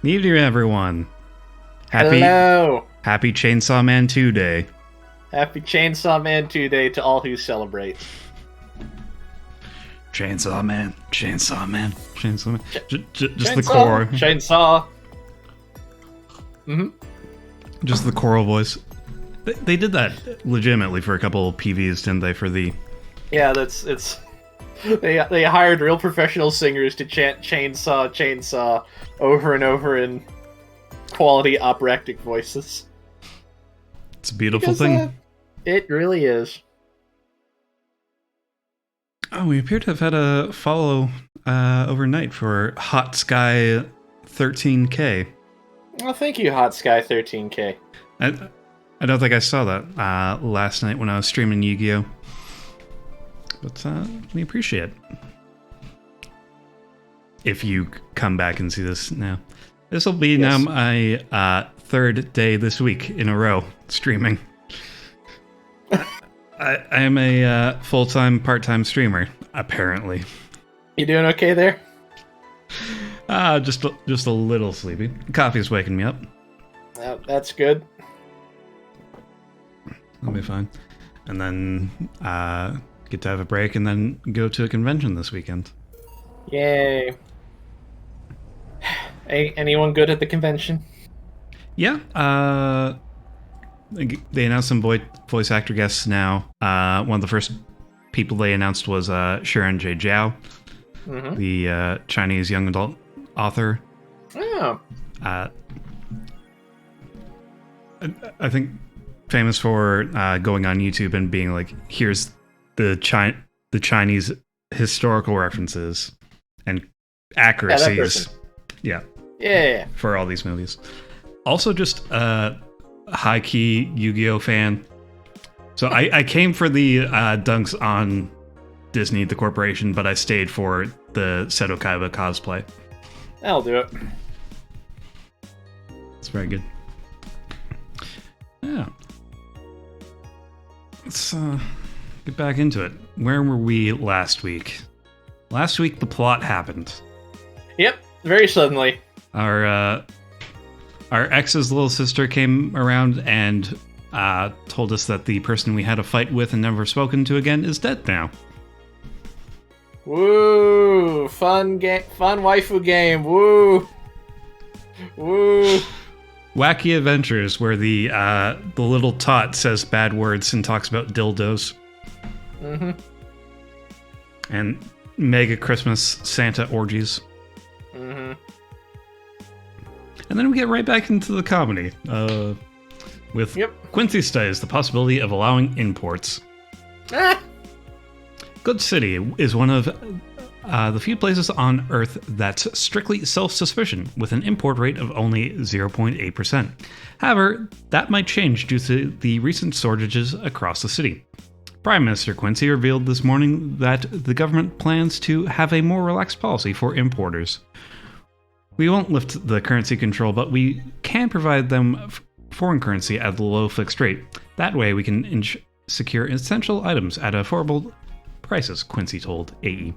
Evening, everyone. Hello. Happy Chainsaw Man 2 Day. Happy Chainsaw Man 2 Day to all who celebrate. Chainsaw Man. Chainsaw Man. Chainsaw Man. Just Chainsaw, the core. Chainsaw. Just the choral voice. They did that legitimately for a couple of PVs, didn't they? For the Yeah, it's. They hired real professional singers to chant "Chainsaw, Chainsaw" over and over in quality operatic voices. It's a beautiful thing. It really is. Oh, we appear to have had a follow overnight for Hot Sky 13K. Well, thank you, Hot Sky 13K. I don't think I saw that last night when I was streaming Yu-Gi-Oh! But we appreciate it. If you come back and see this now. This will be now my third day this week in a row streaming. I am a full-time, part-time streamer, apparently. You doing okay there? Just a little sleepy. Coffee's waking me up. That's good. I'll be fine. And then get to have a break and then go to a convention this weekend. Yay. Anyone good at the convention? Yeah. They announced some voice actor guests now. One of the first people they announced was Sharon J. Zhao, the Chinese young adult author. Oh. I think famous for going on YouTube and being like, here's the Chinese historical references and accuracies. Yeah. For all these movies. Also just high-key Yu-Gi-Oh fan. So I came for the dunks on Disney, the corporation, but I stayed for the Seto Kaiba cosplay. That'll do it. It's very good. Yeah. Let's get back into it. Where were we last week? Last week, the plot happened. Yep, very suddenly. Our ex's little sister came around and told us that the person we had a fight with and never spoken to again is dead now. Woo! Fun waifu game. Woo! Woo! Wacky adventures where the little tot says bad words and talks about dildos. And mega Christmas Santa orgies. And then we get right back into the comedy with Quincy Stays, the possibility of allowing imports. Good City is one of the few places on Earth that's strictly self-sufficient, with an import rate of only 0.8%. However, that might change due to the recent shortages across the city. Prime Minister Quincy revealed this morning that the government plans to have a more relaxed policy for importers. We won't lift the currency control, but we can provide them foreign currency at a low fixed rate. That way we can secure essential items at affordable prices, Quincy told AE.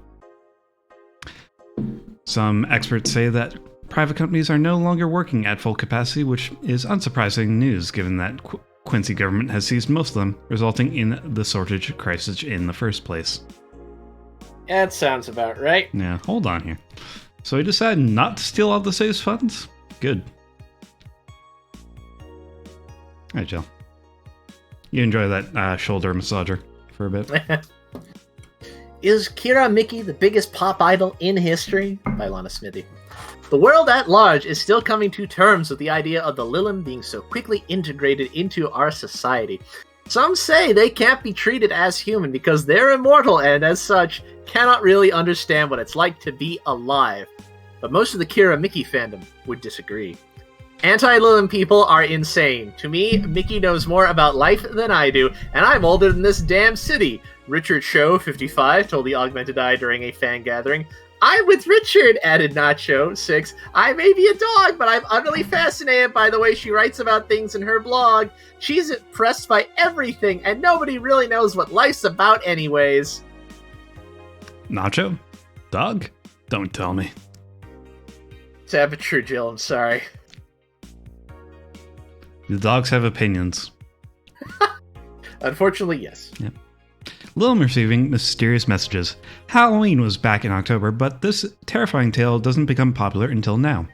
Some experts say that private companies are no longer working at full capacity, which is unsurprising news given that Quincy government has seized most of them, resulting in the shortage crisis in the first place. That sounds about right. Yeah, hold on here. So he decided not to steal all the state's funds? Good. Alright, Jill. You enjoy that shoulder massager for a bit. Is Kira Miki the biggest pop idol in history? By Lana Smithy. The world at large is still coming to terms with the idea of the Lilim being so quickly integrated into our society. Some say they can't be treated as human because they're immortal and, as such, cannot really understand what it's like to be alive. But most of the Kira Miki fandom would disagree. Anti-Lilim people are insane. To me, Mickey knows more about life than I do, and I'm older than this damn city. Richard Cho, 55, told the Augmented Eye during a fan gathering. I'm with Richard, added Nacho, 6. I may be a dog, but I'm utterly fascinated by the way she writes about things in her blog. She's impressed by everything, and nobody really knows what life's about anyways. Nacho? Dog? Don't tell me. Sad but true, Jill. I'm sorry. The dogs have opinions. Unfortunately, yes. Yep. Lilum receiving mysterious messages. Halloween was back in October, but this terrifying tale doesn't become popular until now.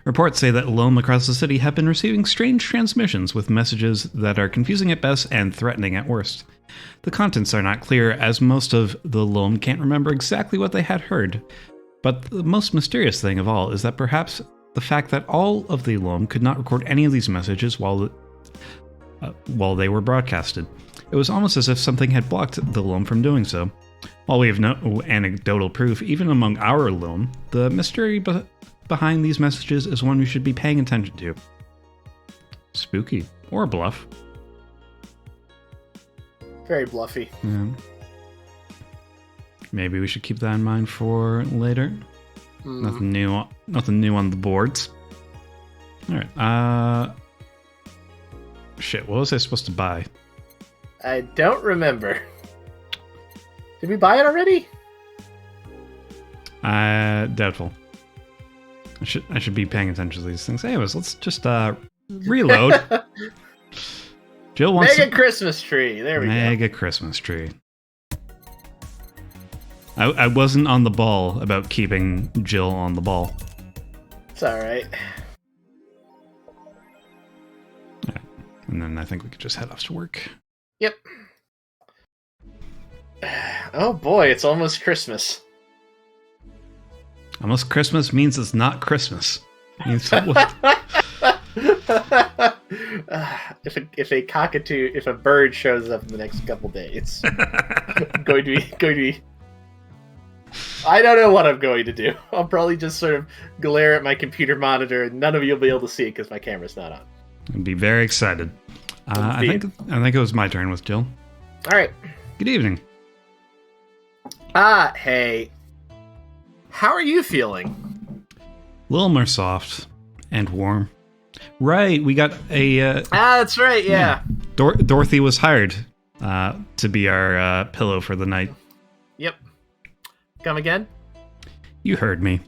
Reports say that Lilum across the city have been receiving strange transmissions with messages that are confusing at best and threatening at worst. The contents are not clear, as most of the Lilum can't remember exactly what they had heard. But the most mysterious thing of all is that perhaps the fact that all of the Lilum could not record any of these messages while they were broadcasted. It was almost as if something had blocked the Lilum from doing so. While we have no anecdotal proof, even among our Lilum, the mystery behind these messages is one we should be paying attention to. Spooky. Or bluff. Very bluffy. Yeah. Maybe we should keep that in mind for later. Nothing new on the boards. Alright, shit, what was I supposed to buy? I don't remember. Did we buy it already? Doubtful. I should be paying attention to these things. Anyways, let's just reload. Jill wants Mega Christmas tree. There we go. Mega Christmas tree. I wasn't on the ball about keeping Jill on the ball. It's alright. Right. And then I think we could just head off to work. Yep. Oh boy, it's almost Christmas. Almost Christmas means it's not Christmas. Means if a bird shows up in the next couple days, going to be. I don't know what I'm going to do. I'll probably just sort of glare at my computer monitor, and none of you will be able to see it because my camera's not on. I'd be very excited. I think it was my turn with Jill. All right. Good evening. Hey. How are you feeling? A little more soft and warm. Right, we got a... that's right, yeah. Dorothy was hired to be our pillow for the night. Yep. Come again? You heard me.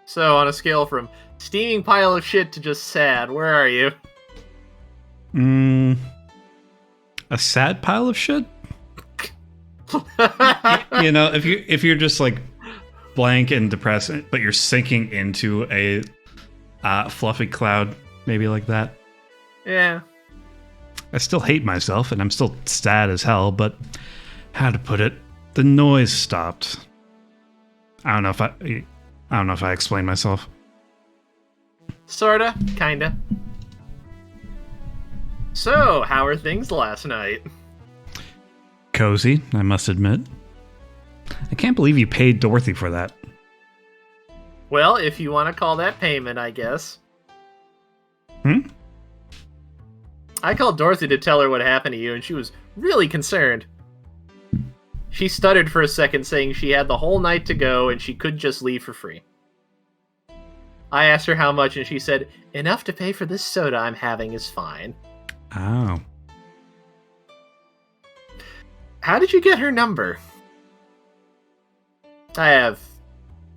So, on a scale from steaming pile of shit to just sad, where are you? A sad pile of shit? You know, if you're just like blank and depressed, but you're sinking into a fluffy cloud, maybe like that. Yeah. I still hate myself, and I'm still sad as hell, but how to put it? The noise stopped. I don't know if I explained myself. Sorta, kinda. So, how are things last night? Cozy, I must admit. I can't believe you paid Dorothy for that. Well, if you want to call that payment, I guess. I called Dorothy to tell her what happened to you, and she was really concerned. She stuttered for a second, saying she had the whole night to go, and she could just leave for free. I asked her how much, and she said, enough to pay for this soda I'm having is fine. Oh. How did you get her number? I have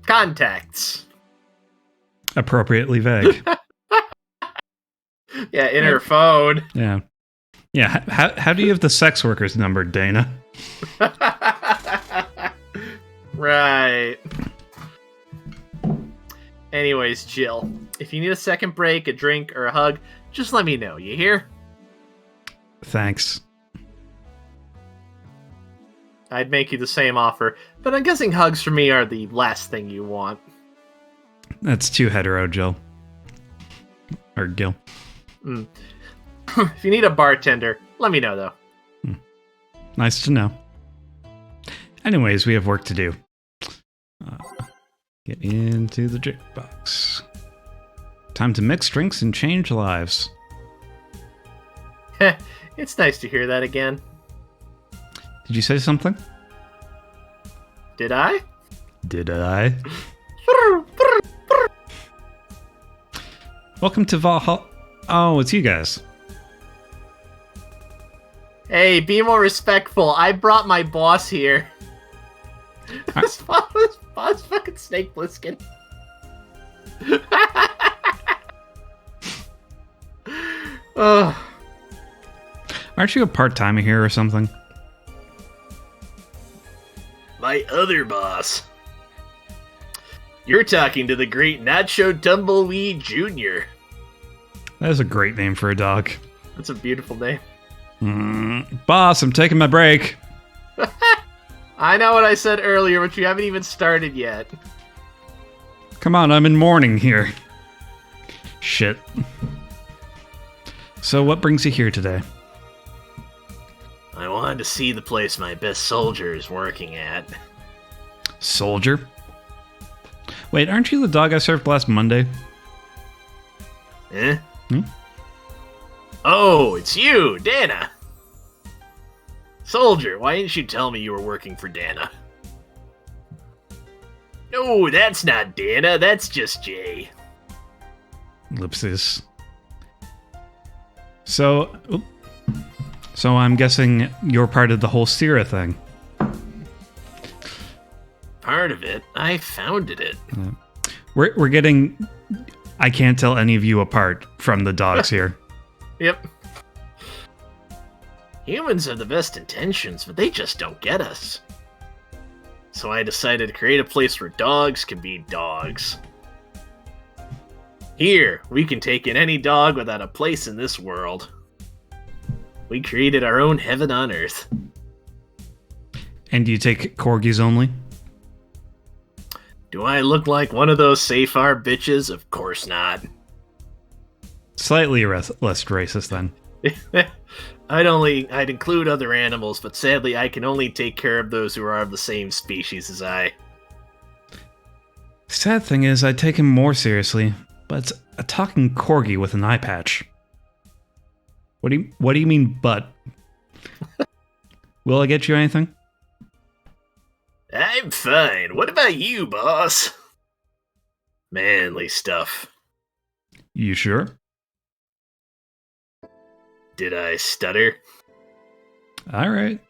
contacts. Appropriately vague. Yeah, in her phone. Yeah. Yeah, how do you have the sex worker's number, Dana? Right. Anyways, Jill, if you need a second break, a drink, or a hug, just let me know, you hear? Thanks. I'd make you the same offer, but I'm guessing hugs for me are the last thing you want. That's too hetero, Jill. Or Gil. If you need a bartender, let me know, though. Nice to know. Anyways, we have work to do. Get into the drink box. Time to mix drinks and change lives. It's nice to hear that again. Did you say something? Did I? Did I? Welcome to Valhalla. Oh, it's you guys. Hey, be more respectful. I brought my boss here. This boss fucking Snake Plissken. Oh. Aren't you a part-timer here or something? My other boss. You're talking to the great Nacho Tumbleweed Jr. That is a great name for a dog. That's a beautiful name. Boss, I'm taking my break. I know what I said earlier, but you haven't even started yet. Come on, I'm in mourning here. Shit. So what brings you here today? I wanted to see the place my best soldier is working at. Soldier? Wait, aren't you the dog I served last Monday? Eh? Oh, it's you, Dana. Soldier, why didn't you tell me you were working for Dana? No, that's not Dana, that's just Jay. Ellipsis. So I'm guessing you're part of the whole Sierra thing. Part of it? I founded it. Yeah. We're getting... I can't tell any of you apart from the dogs here. Yep. Humans have the best intentions, but they just don't get us. So I decided to create a place where dogs can be dogs. Here, we can take in any dog without a place in this world. We created our own heaven on earth. And do you take corgis only? Do I look like one of those Safar bitches? Of course not. Slightly less racist then. I'd include other animals, but sadly I can only take care of those who are of the same species as I. Sad thing is, I take him more seriously, but it's a talking corgi with an eye patch. What do you mean, but? Will I get you anything? I'm fine. What about you, boss? Manly stuff. You sure? Did I stutter? Alright.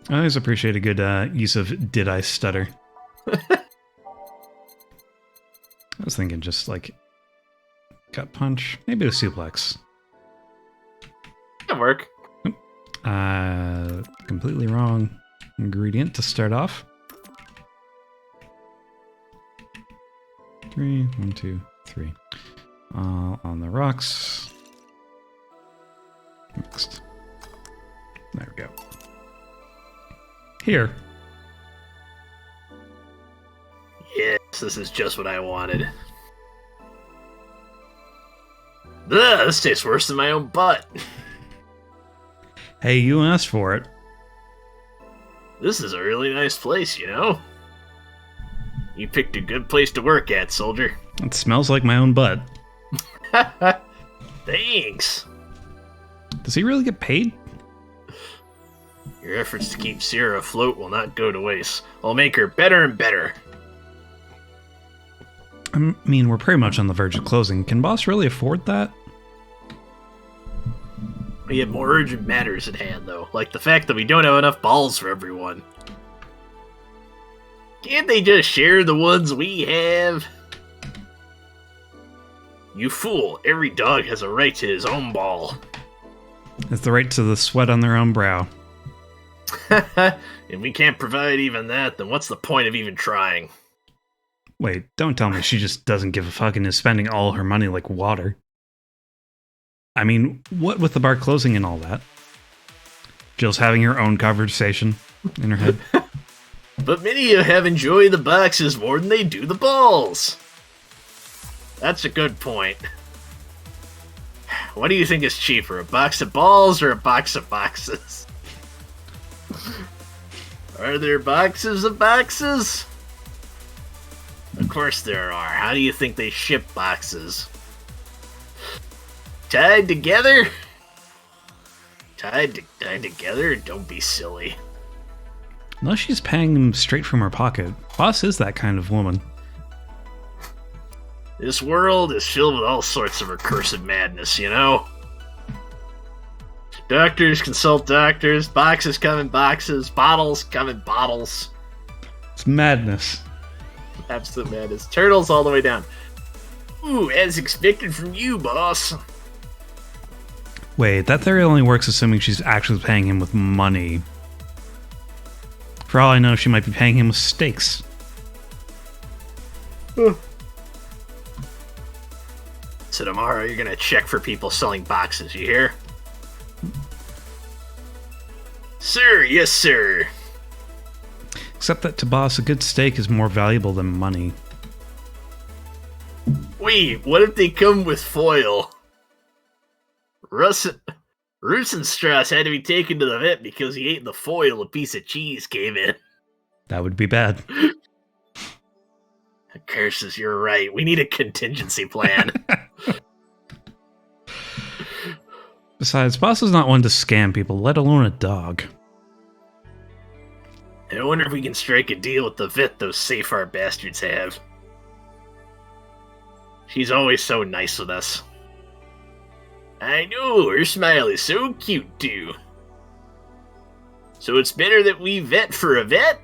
I always appreciate a good use of did I stutter. I was thinking just like gut punch, maybe a suplex. Can work. Completely wrong ingredient to start off. 3, 1, 2, 3. On the rocks. Next. There we go. Here. Yes, this is just what I wanted. Ugh, this tastes worse than my own butt. Hey, you asked for it. This is a really nice place, you know? You picked a good place to work at, soldier. It smells like my own butt. Thanks. Does he really get paid? Your efforts to keep Sierra afloat will not go to waste. I'll make her better and better. I mean, we're pretty much on the verge of closing. Can Boss really afford that? We have more urgent matters at hand, though, like the fact that we don't have enough balls for everyone. Can't they just share the ones we have? You fool, every dog has a right to his own ball. It's the right to the sweat on their own brow. If we can't provide even that, then what's the point of even trying? Wait, don't tell me she just doesn't give a fuck and is spending all her money like water. I mean, what with the bar closing and all that? Jill's having her own conversation in her head. But many have enjoyed the boxes more than they do the balls. That's a good point. What do you think is cheaper, a box of balls or a box of boxes? Are there boxes of boxes? Of course there are. How do you think they ship boxes? Tied together? Tied together? Don't be silly. No, she's paying him straight from her pocket. Boss is that kind of woman. This world is filled with all sorts of recursive madness, you know? Doctors consult doctors, boxes come in boxes, bottles come in bottles. It's madness. Absolute madness. Turtles all the way down. Ooh, as expected from you, boss. Wait, that theory only works assuming she's actually paying him with money. For all I know, she might be paying him with steaks. So tomorrow you're gonna check for people selling boxes, you hear? Sir, yes sir. Except that to boss, a good steak is more valuable than money. Wait, what if they come with foil? Rosenstrauss had to be taken to the vet because he ate the foil a piece of cheese came in. That would be bad. Curses, you're right. We need a contingency plan. Besides, boss is not one to scam people, let alone a dog. I wonder if we can strike a deal with the vet those Safar bastards have. She's always so nice with us. I know, her smile is so cute too. So it's better that we vet for a vet?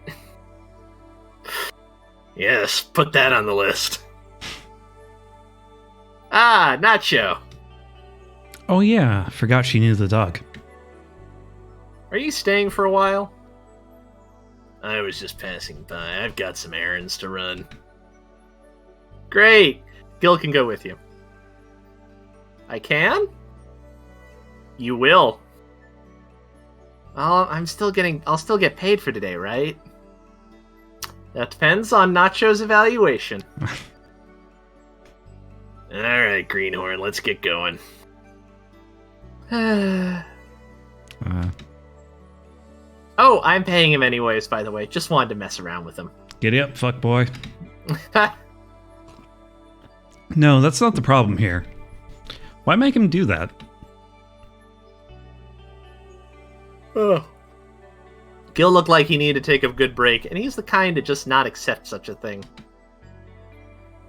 Yes, put that on the list. Ah, Nacho. Oh yeah, forgot she knew the dog. Are you staying for a while? I was just passing by. I've got some errands to run. Great. Gil can go with you. I can? You will. Well, I'll still get paid for today, right? That depends on Nacho's evaluation. Alright, Greenhorn, let's get going. Oh, I'm paying him anyways, by the way. Just wanted to mess around with him. Giddy up, fuck boy. No, that's not the problem here. Why make him do that? Oh. Gil looked like he needed to take a good break, and he's the kind to just not accept such a thing.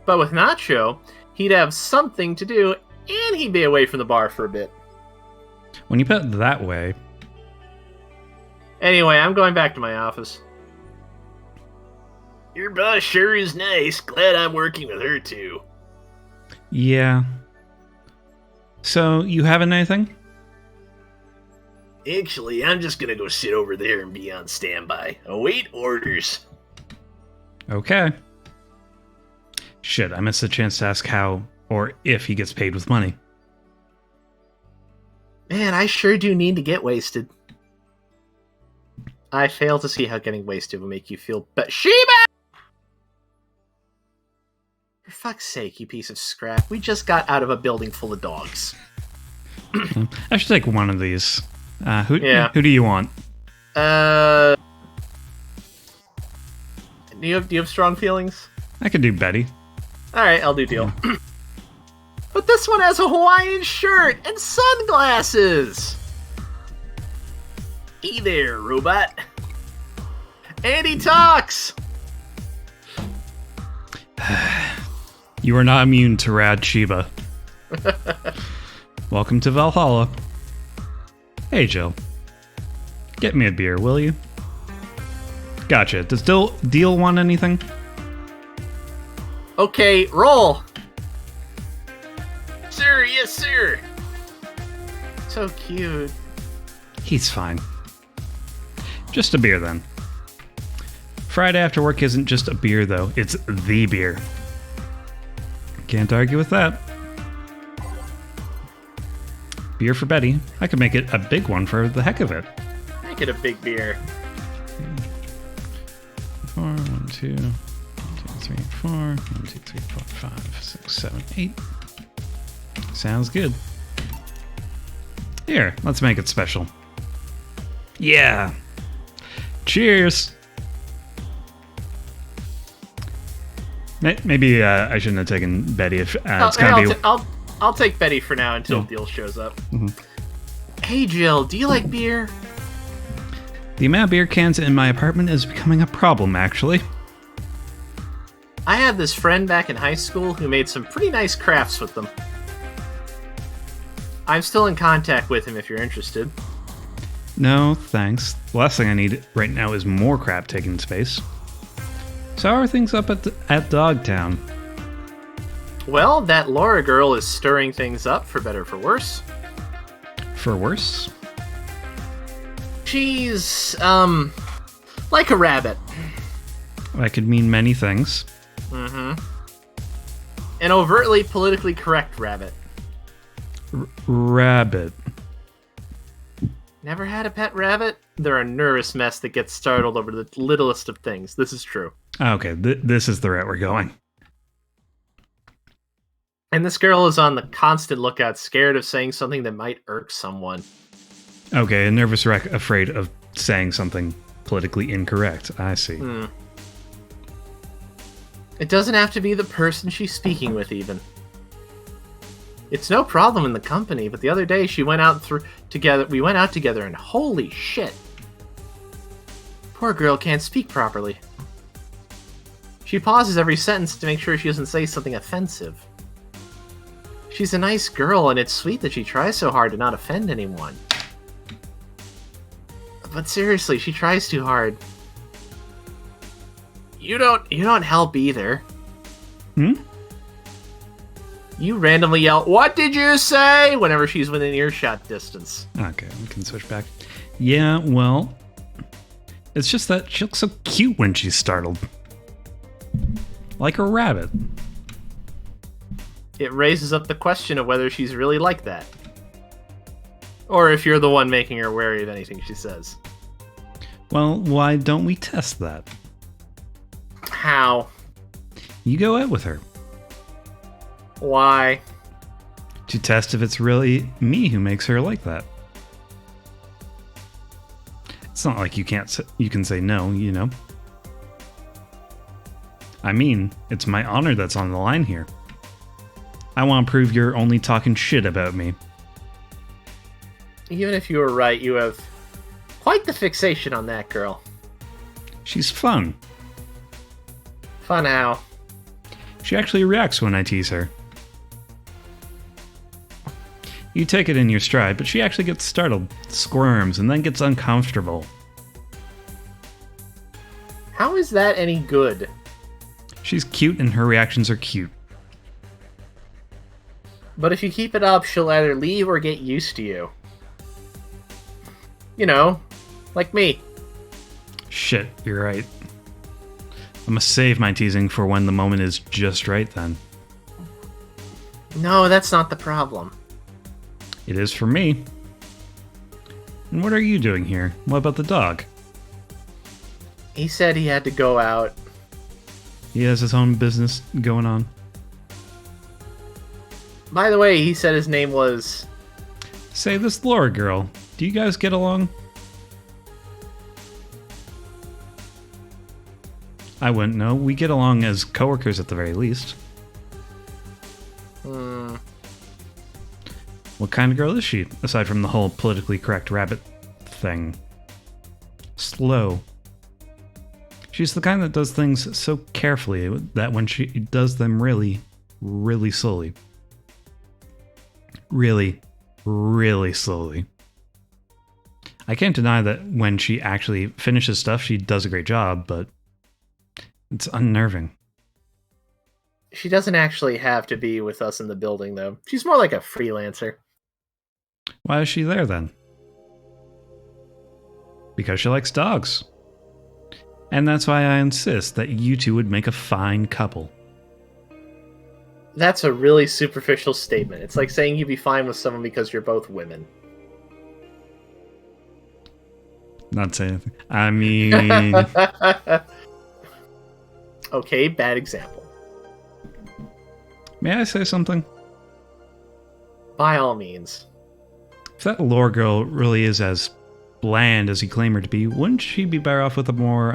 But with Nacho, he'd have something to do, and he'd be away from the bar for a bit. When you put it that way... Anyway, I'm going back to my office. Your boss sure is nice. Glad I'm working with her, too. Yeah. So, you having anything? Actually, I'm just gonna go sit over there and be on standby. Await orders. Okay. Shit, I missed the chance to ask how or if he gets paid with money. Man, I sure do need to get wasted. I fail to see how getting wasted will make you feel better. Sheba! For fuck's sake, you piece of scrap. We just got out of a building full of dogs. I should take one of these. Who do you want? Do you have strong feelings? I could do Betty. Alright, I'll do deal. But this one has a Hawaiian shirt and sunglasses! Hey there, robot. And he talks! You are not immune to Rad Sheba. Welcome to Valhalla. Hey, Jill. Get me a beer, will you? Gotcha. Does Deal want anything? Okay, roll! Sir, yes, sir! So cute. He's fine. Just a beer, then. Friday after work isn't just a beer, though. It's the beer. Can't argue with that. Beer for Betty. I could make it a big one for the heck of it. Make it a big beer. 4, 1, 2, 1, 2, 3, 4, 1, 2, 3, 4, 5, 6, 7, 8. Sounds good. Here, let's make it special. Yeah. Cheers. Maybe I shouldn't have taken Betty if it's gonna be. I'll take Betty for now until Deal shows up. Mm-hmm. Hey Jill, do you like beer? The amount of beer cans in my apartment is becoming a problem, actually. I had this friend back in high school who made some pretty nice crafts with them. I'm still in contact with him if you're interested. No, thanks. The last thing I need right now is more crap taking space. So how are things up at Dogtown? Well, that Laura girl is stirring things up, for better or for worse. For worse? She's, like a rabbit. That could mean many things. Mm-hmm. An overtly politically correct rabbit. Rabbit. Never had a pet rabbit? They're a nervous mess that gets startled over the littlest of things. This is true. Okay, this is the route we're going. And this girl is on the constant lookout, scared of saying something that might irk someone. Okay, a nervous wreck afraid of saying something politically incorrect. I see. It doesn't have to be the person she's speaking with, even. It's no problem in the company, but the other day we went out together, and holy shit. Poor girl can't speak properly. She pauses every sentence to make sure she doesn't say something offensive. She's a nice girl, and it's sweet that she tries so hard to not offend anyone. But seriously, she tries too hard. You don't help either. You randomly yell, "What did you say?" whenever she's within earshot distance. Okay, we can switch back. Yeah, well, it's just that she looks so cute when she's startled. Like a rabbit. It raises up the question of whether she's really like that. Or if you're the one making her wary of anything she says. Well, why don't we test that? How? You go out with her. Why? To test if it's really me who makes her like that. It's not like you can say no, you know. I mean, it's my honor that's on the line here. I want to prove you're only talking shit about me. Even if you were right, you have quite the fixation on that girl. She's fun. Fun how? She actually reacts when I tease her. You take it in your stride, but she actually gets startled, squirms, and then gets uncomfortable. How is that any good? She's cute and her reactions are cute. But if you keep it up, she'll either leave or get used to you. You know, like me. Shit, you're right. I must save my teasing for when the moment is just right then. No, that's not the problem. It is for me. And what are you doing here? What about the dog? He said he had to go out. He has his own business going on. By the way, he said his name was... Say, this Laura girl, do you guys get along? I wouldn't know. We get along as coworkers at the very least. What kind of girl is she, aside from the whole politically correct rabbit thing? Slow. She's the kind that does things so carefully that when she does them really, really slowly. Really, really slowly. I can't deny that when she actually finishes stuff, she does a great job, but it's unnerving. She doesn't actually have to be with us in the building, though. She's more like a freelancer. Why is she there then? Because she likes dogs. And that's why I insist that you two would make a fine couple. That's a really superficial statement. It's like saying you'd be fine with someone because you're both women. Not saying anything. I mean... Okay, bad example. May I say something? By all means. If that lore girl really is as bland as you claim her to be, wouldn't she be better off with a more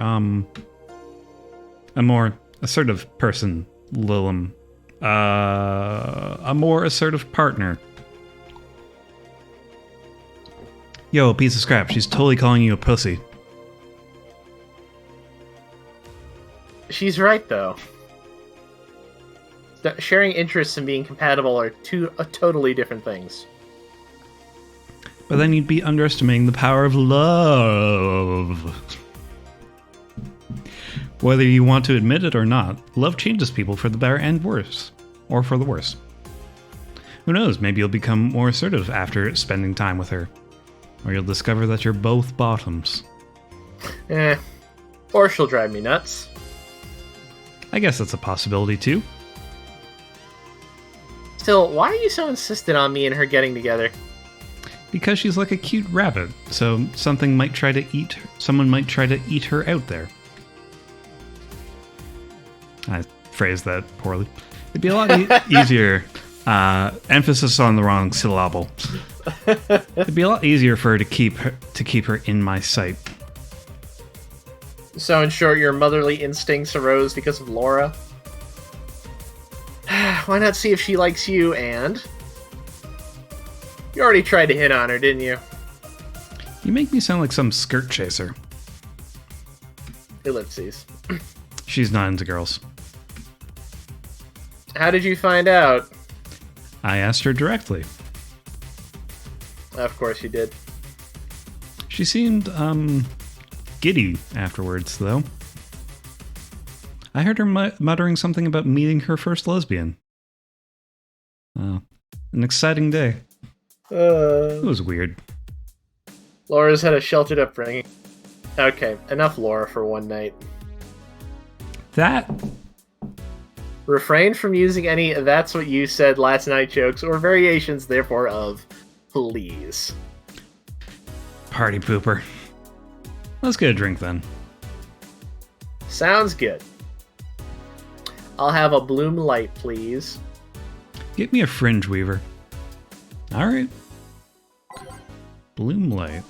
assertive person, Lilum? A more assertive partner. Yo, piece of scrap, she's totally calling you a pussy. She's right, though. Sharing interests and being compatible are two totally different things. But then you'd be underestimating the power of love. Whether you want to admit it or not, love changes people for the better and worse. Or for the worse. Who knows, maybe you'll become more assertive after spending time with her. Or you'll discover that you're both bottoms. Or she'll drive me nuts. I guess that's a possibility too. Still, why are you so insistent on me and her getting together? Because she's like a cute rabbit, so someone might try to eat her out there. I phrased that poorly. It'd be a lot easier. Emphasis on the wrong syllable. It'd be a lot easier for her to keep her in my sight. So, in short, your motherly instincts arose because of Laura. Why not see if she likes you? And you already tried to hit on her, didn't you? You make me sound like some skirt chaser. Ellipses. She's not into girls. How did you find out? I asked her directly. Of course you did. She seemed, giddy afterwards, though. I heard her muttering something about meeting her first lesbian. An exciting day. It was weird. Laura's had a sheltered upbringing. Okay, enough Laura for one night. That... Refrain from using any "that's what you said last night" jokes or variations therefore of, please. Party pooper. Let's get a drink then. Sounds good. I'll have a Bloom Light, please. Get me a Fringe Weaver. Alright. Bloom Light.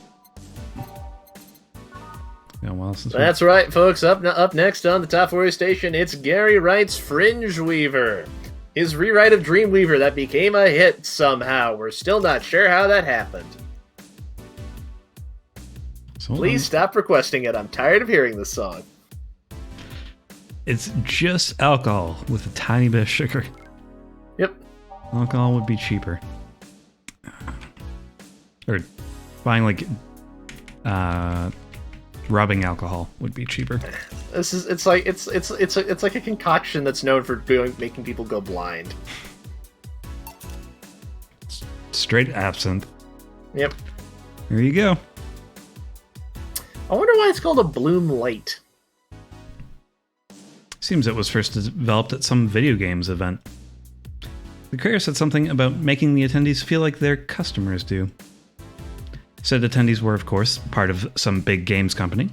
Yeah, well, that's right, folks. Up next on the Top 40 station, it's Gary Wright's Fringe Weaver. His rewrite of Dreamweaver that became a hit somehow. We're still not sure how that happened. Please stop requesting it. I'm tired of hearing this song. It's just alcohol with a tiny bit of sugar. Yep. Alcohol would be cheaper. Or buying like rubbing alcohol would be cheaper. It's like a concoction that's known for making people go blind. Straight absinthe. Yep. There you go. I wonder why it's called a Bloom Light. Seems it was first developed at some video games event. The creator said something about making the attendees feel like their customers do. Said attendees were, of course, part of some big games company.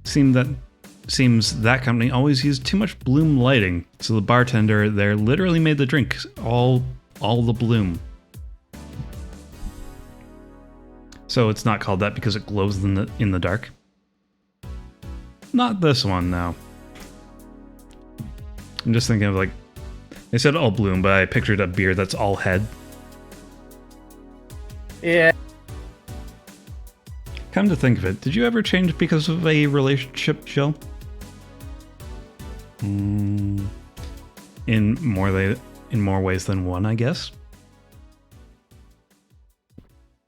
Seems that company always used too much bloom lighting, so the bartender there literally made the drink all the bloom. So it's not called that because it glows in the dark. Not this one, no. I'm just thinking of like, they said all bloom, but I pictured a beer that's all head. Yeah. Come to think of it, did you ever change because of a relationship, Jill? In more ways than one, I guess.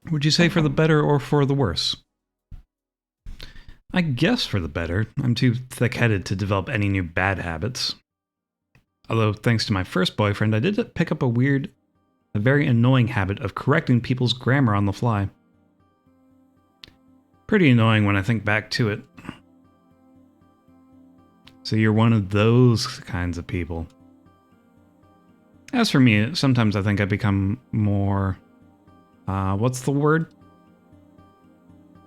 Would you say for the better or for the worse? I guess for the better. I'm too thick-headed to develop any new bad habits. Although, thanks to my first boyfriend, I did pick up a very annoying habit of correcting people's grammar on the fly. Pretty annoying when I think back to it. So you're one of those kinds of people. As for me, sometimes I think I become more... what's the word?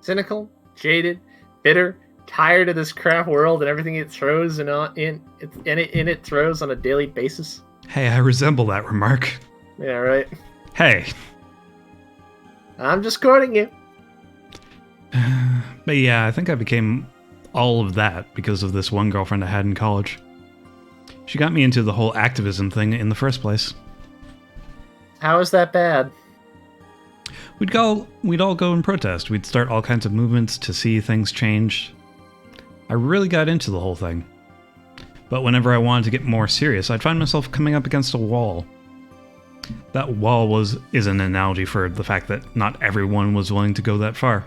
Cynical, jaded, bitter, tired of this crap world and everything it throws it throws on a daily basis. Hey, I resemble that remark. Yeah, right. Hey. I'm just quoting you. But yeah, I think I became all of that because of this one girlfriend I had in college. She got me into the whole activism thing in the first place. How is that bad? We'd all go and protest. We'd start all kinds of movements to see things change. I really got into the whole thing. But whenever I wanted to get more serious, I'd find myself coming up against a wall. That wall is an analogy for the fact that not everyone was willing to go that far.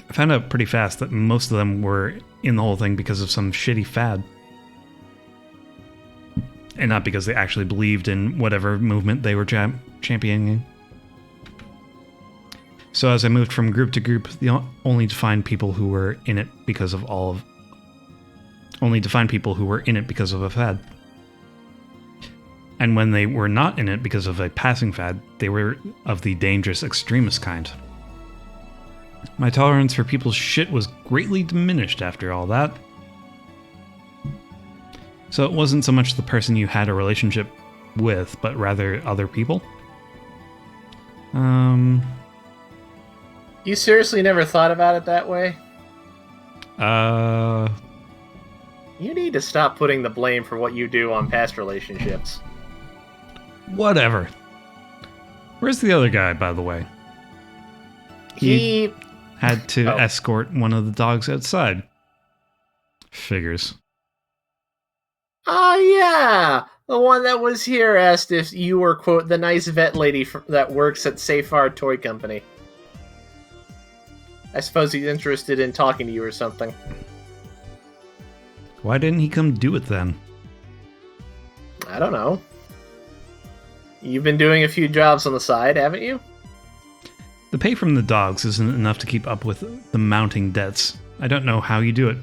I found out pretty fast that most of them were in the whole thing because of some shitty fad. And not because they actually believed in whatever movement they were championing. So as I moved from group to group, only to find people who were in it because of a fad. And when they were not in it because of a passing fad, they were of the dangerous extremist kind. My tolerance for people's shit was greatly diminished after all that. So it wasn't so much the person you had a relationship with, but rather other people. You seriously never thought about it that way? You need to stop putting the blame for what you do on past relationships. Whatever. Where's the other guy, by the way? He had to escort one of the dogs outside. Figures. Oh, yeah! The one that was here asked if you were, quote, the nice vet lady that works at Safard Toy Company. I suppose he's interested in talking to you or something. Why didn't he come do it then? I don't know. You've been doing a few jobs on the side, haven't you? The pay from the dogs isn't enough to keep up with the mounting debts. I don't know how you do it.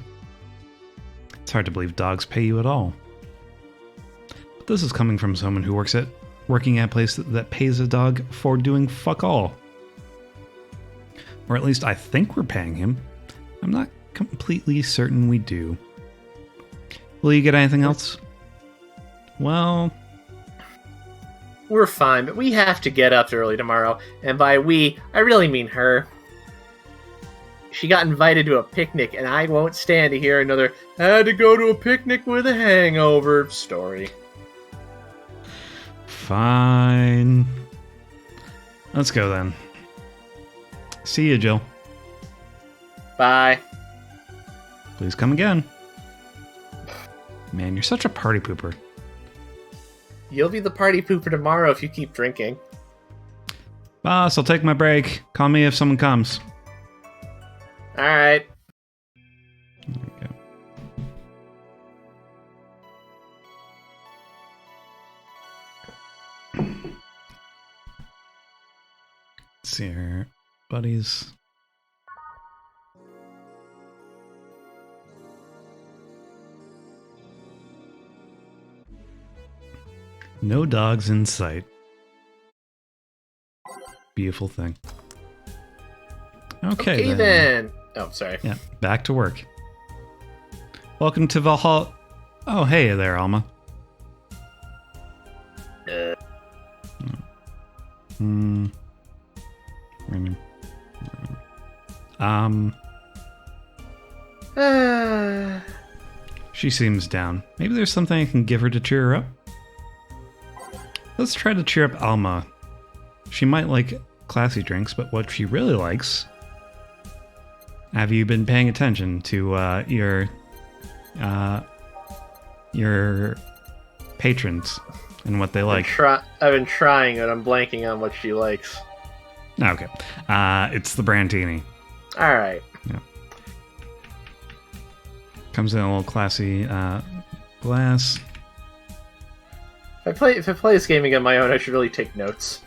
It's hard to believe dogs pay you at all. But this is coming from someone who working at a place that pays a dog for doing fuck all. Or at least I think we're paying him. I'm not completely certain we do. Will you get anything else? Well... We're fine, but we have to get up early tomorrow. And by we, I really mean her. She got invited to a picnic, and I won't stand to hear another "had to go to a picnic with a hangover" story. Fine. Let's go then. See you, Jill. Bye. Please come again. Man, you're such a party pooper. You'll be the party pooper tomorrow if you keep drinking. Boss, I'll take my break. Call me if someone comes. Alright. There we go. Let's see here. Buddies. No dogs in sight. Beautiful thing. Okay then. Oh, sorry. Yeah, back to work. Welcome to Valhalla. Oh, hey there, Alma. She seems down. Maybe there's something I can give her to cheer her up? Let's try to cheer up Alma. She might like classy drinks, but what she really likes... Have you been paying attention to your patrons and what they like? I've been trying, but I'm blanking on what she likes. Okay. It's the Brandini. Alright. Yeah. Comes in a little classy glass. If I play this game on my own, I should really take notes.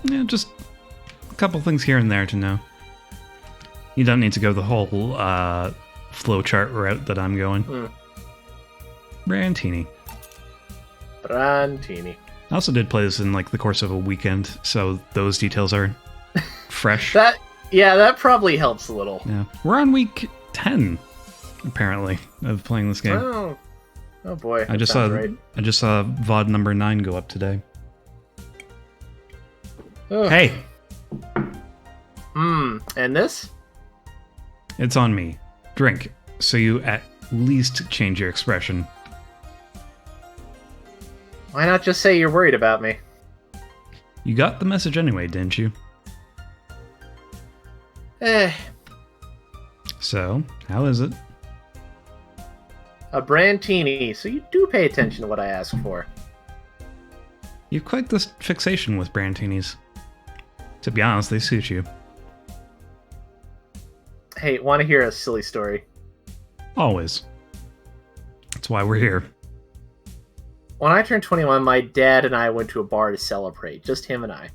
Yeah, just a couple things here and there to know. You don't need to go the whole flowchart route that I'm going. Brandini. Brandini. I also did play this in like the course of a weekend, so those details are fresh. That probably helps a little. Yeah, we're on week 10, apparently, of playing this game. Oh boy! I just saw VOD number 9 go up today. Ugh. Hey. And this? It's on me. Drink, so you at least change your expression. Why not just say you're worried about me? You got the message anyway, didn't you? Eh. So, how is it? A Brantini, so you do pay attention to what I ask for. You've quite this fixation with Brantinis. To be honest, they suit you. Hey, want to hear a silly story? Always. That's why we're here. When I turned 21, my dad and I went to a bar to celebrate. Just him and I.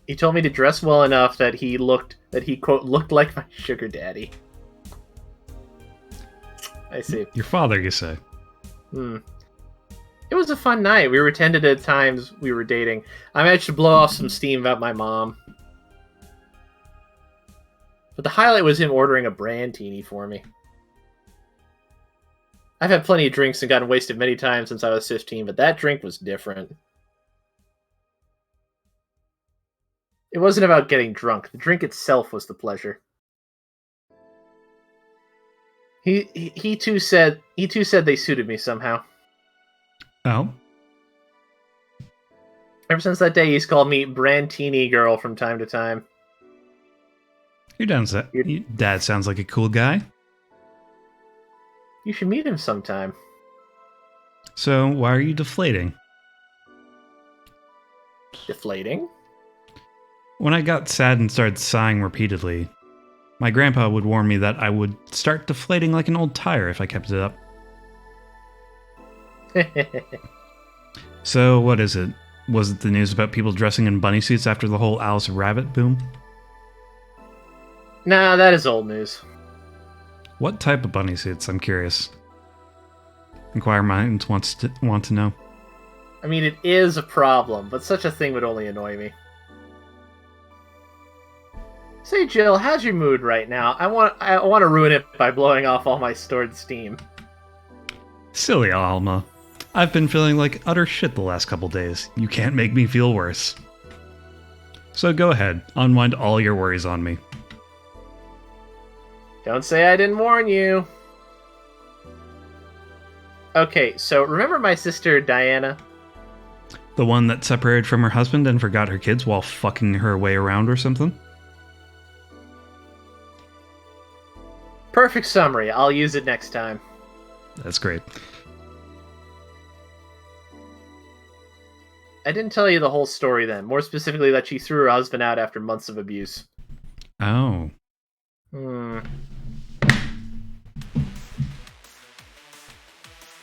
He told me to dress well enough that he quote, looked like my sugar daddy. I see. Your father, you say? It was a fun night. We were attended at times we were dating. I managed to blow off some steam about my mom. But the highlight was him ordering a Brantini for me. I've had plenty of drinks and gotten wasted many times since I was 15, but that drink was different. It wasn't about getting drunk. The drink itself was the pleasure. He too said they suited me somehow. Oh? Ever since that day, he's called me Brantini girl from time to time. Your dad sounds like a cool guy. You should meet him sometime. So, why are you deflating? Deflating? When I got sad and started sighing repeatedly, my grandpa would warn me that I would start deflating like an old tire if I kept it up. So, what is it? Was it the news about people dressing in bunny suits after the whole Alice Rabbit boom? Nah, that is old news. What type of bunny suits? I'm curious. Inquire Minds want to know. I mean, it is a problem, but such a thing would only annoy me. Say, Jill, how's your mood right now? I want to ruin it by blowing off all my stored steam. Silly Alma. I've been feeling like utter shit the last couple days. You can't make me feel worse. So go ahead, unwind all your worries on me. Don't say I didn't warn you. Okay, so remember my sister Diana? The one that separated from her husband and forgot her kids while fucking her way around or something? Perfect summary. I'll use it next time. That's great. I didn't tell you the whole story then. More specifically, that she threw her husband out after months of abuse. Oh.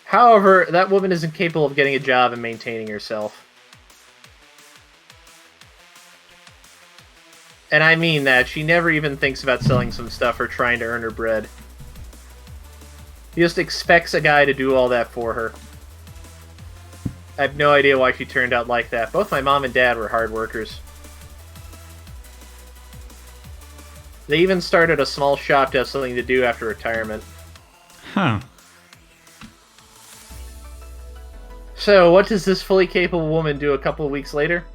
However, that woman isn't capable of getting a job and maintaining herself. And I mean that. She never even thinks about selling some stuff or trying to earn her bread. She just expects a guy to do all that for her. I have no idea why she turned out like that. Both my mom and dad were hard workers. They even started a small shop to have something to do after retirement. Huh. So, what does this fully capable woman do a couple of weeks later?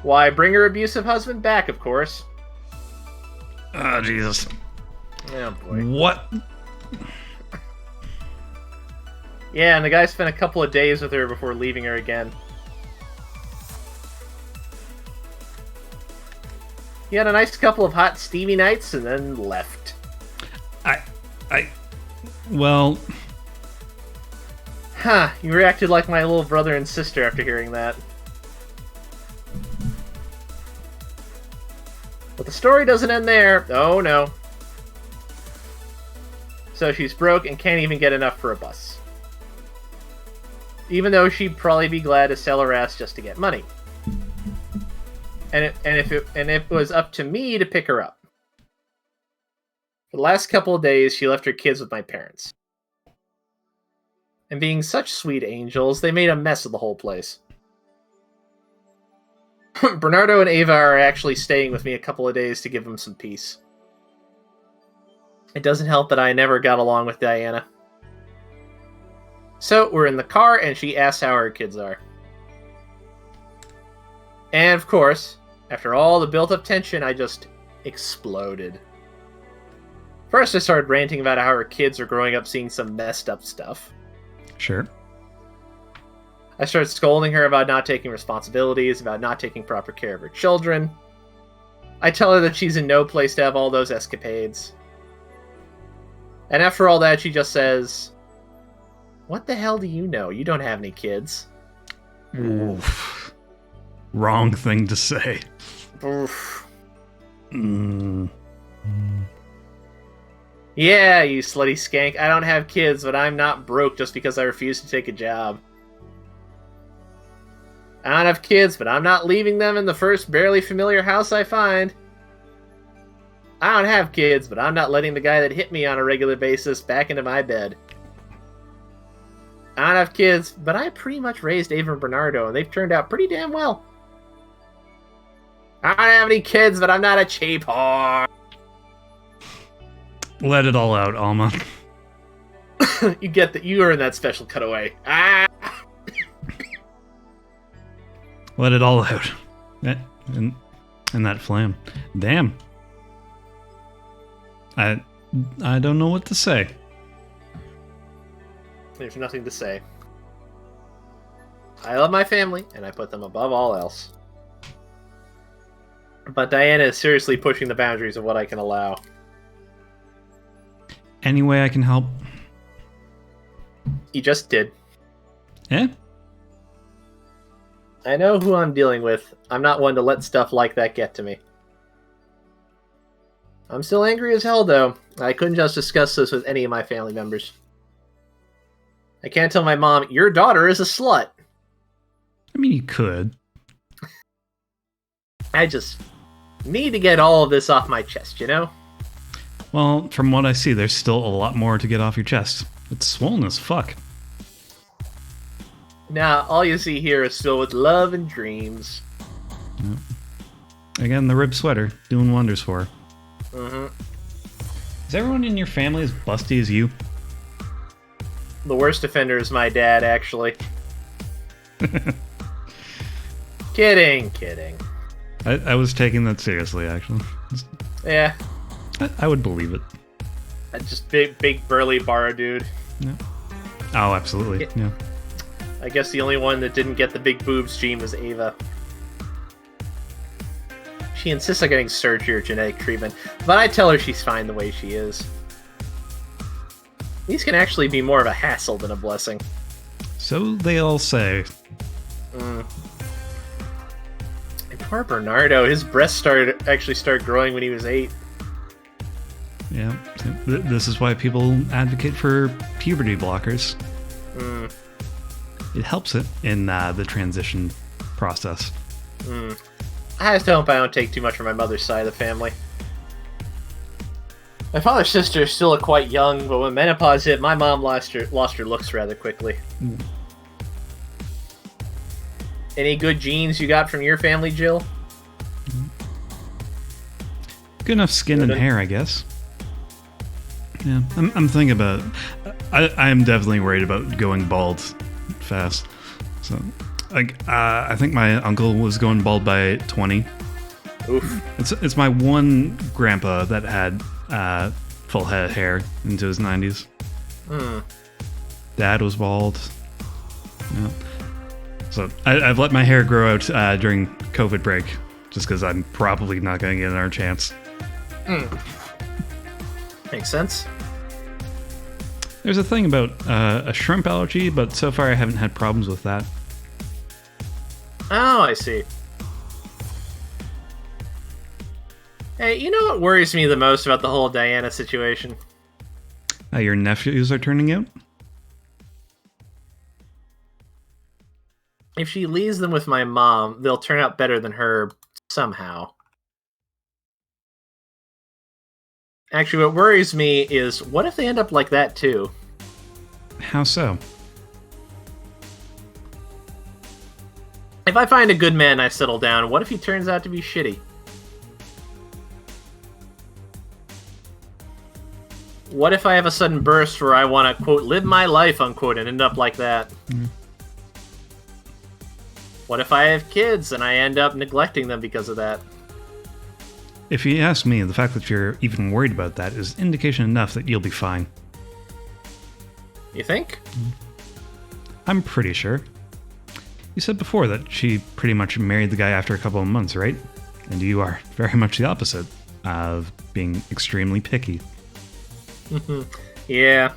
Why, bring her abusive husband back, of course. Oh, Jesus. Oh, boy. What? Yeah, and the guy spent a couple of days with her before leaving her again. He had a nice couple of hot, steamy nights and then left. Well... Huh, you reacted like my little brother and sister after hearing that. But the story doesn't end there. Oh, no. So she's broke and can't even get enough for a bus. Even though she'd probably be glad to sell her ass just to get money. And if it was up to me to pick her up. For the last couple of days, she left her kids with my parents. And being such sweet angels, they made a mess of the whole place. Bernardo and Ava are actually staying with me a couple of days to give them some peace. It doesn't help that I never got along with Diana. So, we're in the car, and she asks how her kids are. And, of course, after all the built-up tension, I just exploded. First, I started ranting about how her kids are growing up seeing some messed up stuff. Sure. I started scolding her about not taking responsibilities, about not taking proper care of her children. I tell her that she's in no place to have all those escapades. And after all that, she just says, "What the hell do you know? You don't have any kids." Oof. Wrong thing to say. Oof. Mm. Yeah, you slutty skank. I don't have kids, but I'm not broke just because I refuse to take a job. I don't have kids, but I'm not leaving them in the first barely familiar house I find. I don't have kids, but I'm not letting the guy that hit me on a regular basis back into my bed. I don't have kids, but I pretty much raised Ava and Bernardo, and they've turned out pretty damn well. I don't have any kids, but I'm not a cheap whore. Let it all out, Alma. You get that. You earn that special cutaway. Ah! Let it all out. In that flame. Damn. I don't know what to say. There's nothing to say. I love my family, and I put them above all else. But Diana is seriously pushing the boundaries of what I can allow. Any way I can help? You just did. Eh? I know who I'm dealing with. I'm not one to let stuff like that get to me. I'm still angry as hell, though. I couldn't just discuss this with any of my family members. I can't tell my mom, "Your daughter is a slut." I mean, you could. I just need to get all of this off my chest, you know? Well, from what I see, there's still a lot more to get off your chest. It's swollen as fuck. Now, all you see here is filled with love and dreams. Yep. Again, the rib sweater, doing wonders for her. Mm-hmm. Is everyone in your family as busty as you? The worst offender is my dad, actually. Kidding. I was taking that seriously, actually. Yeah. I would believe it. Just big burly bar dude. Yeah. Oh, absolutely. Yeah. I guess the only one that didn't get the big boobs gene was Ava. She insists on getting surgery or genetic treatment, but I tell her she's fine the way she is. These can actually be more of a hassle than a blessing. So they all say. And poor Bernardo, his breasts actually started growing when he was 8. Yeah. This is why people advocate for puberty blockers. It helps it in the transition process. I just hope I don't take too much from my mother's side of the family. My father's sister is still quite young, but when menopause hit, my mom lost her looks rather quickly. Any good genes you got from your family, Jill? Good enough skin and hair, I guess. Yeah, I'm thinking about it. I am definitely worried about going bald fast. So, I think my uncle was going bald by 20. Oof. It's my one grandpa that had full head of hair into his 90s. Dad was bald. Yeah. So I've let my hair grow out during COVID break, just because I'm probably not going to get another chance. Makes sense. There's a thing about a shrimp allergy, but so far I haven't had problems with that. Oh, I see. Hey, you know what worries me the most about the whole Diana situation? Your nephews are turning out? If she leaves them with my mom, they'll turn out better than her somehow. Actually, what worries me is, what if they end up like that too? How so? If I find a good man and I settle down, what if he turns out to be shitty? What if I have a sudden burst where I want to, quote, live my life, unquote, and end up like that? What if I have kids and I end up neglecting them because of that? If you ask me, the fact that you're even worried about that is indication enough that you'll be fine. You think? I'm pretty sure. You said before that she pretty much married the guy after a couple of months, right? And you are very much the opposite of being extremely picky. Yeah.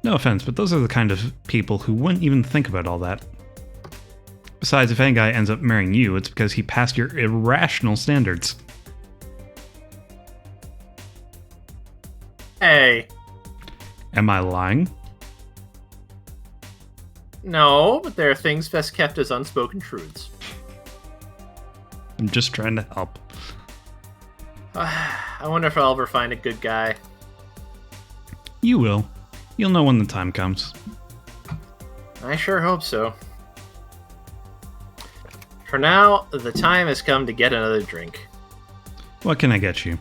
No offense, but those are the kind of people who wouldn't even think about all that. Besides, if any guy ends up marrying you, it's because he passed your irrational standards. Hey. Am I lying? No, but there are things best kept as unspoken truths. I'm just trying to help. I wonder if I'll ever find a good guy. You will. You'll know when the time comes. I sure hope so. For now, the time has come to get another drink. What can I get you?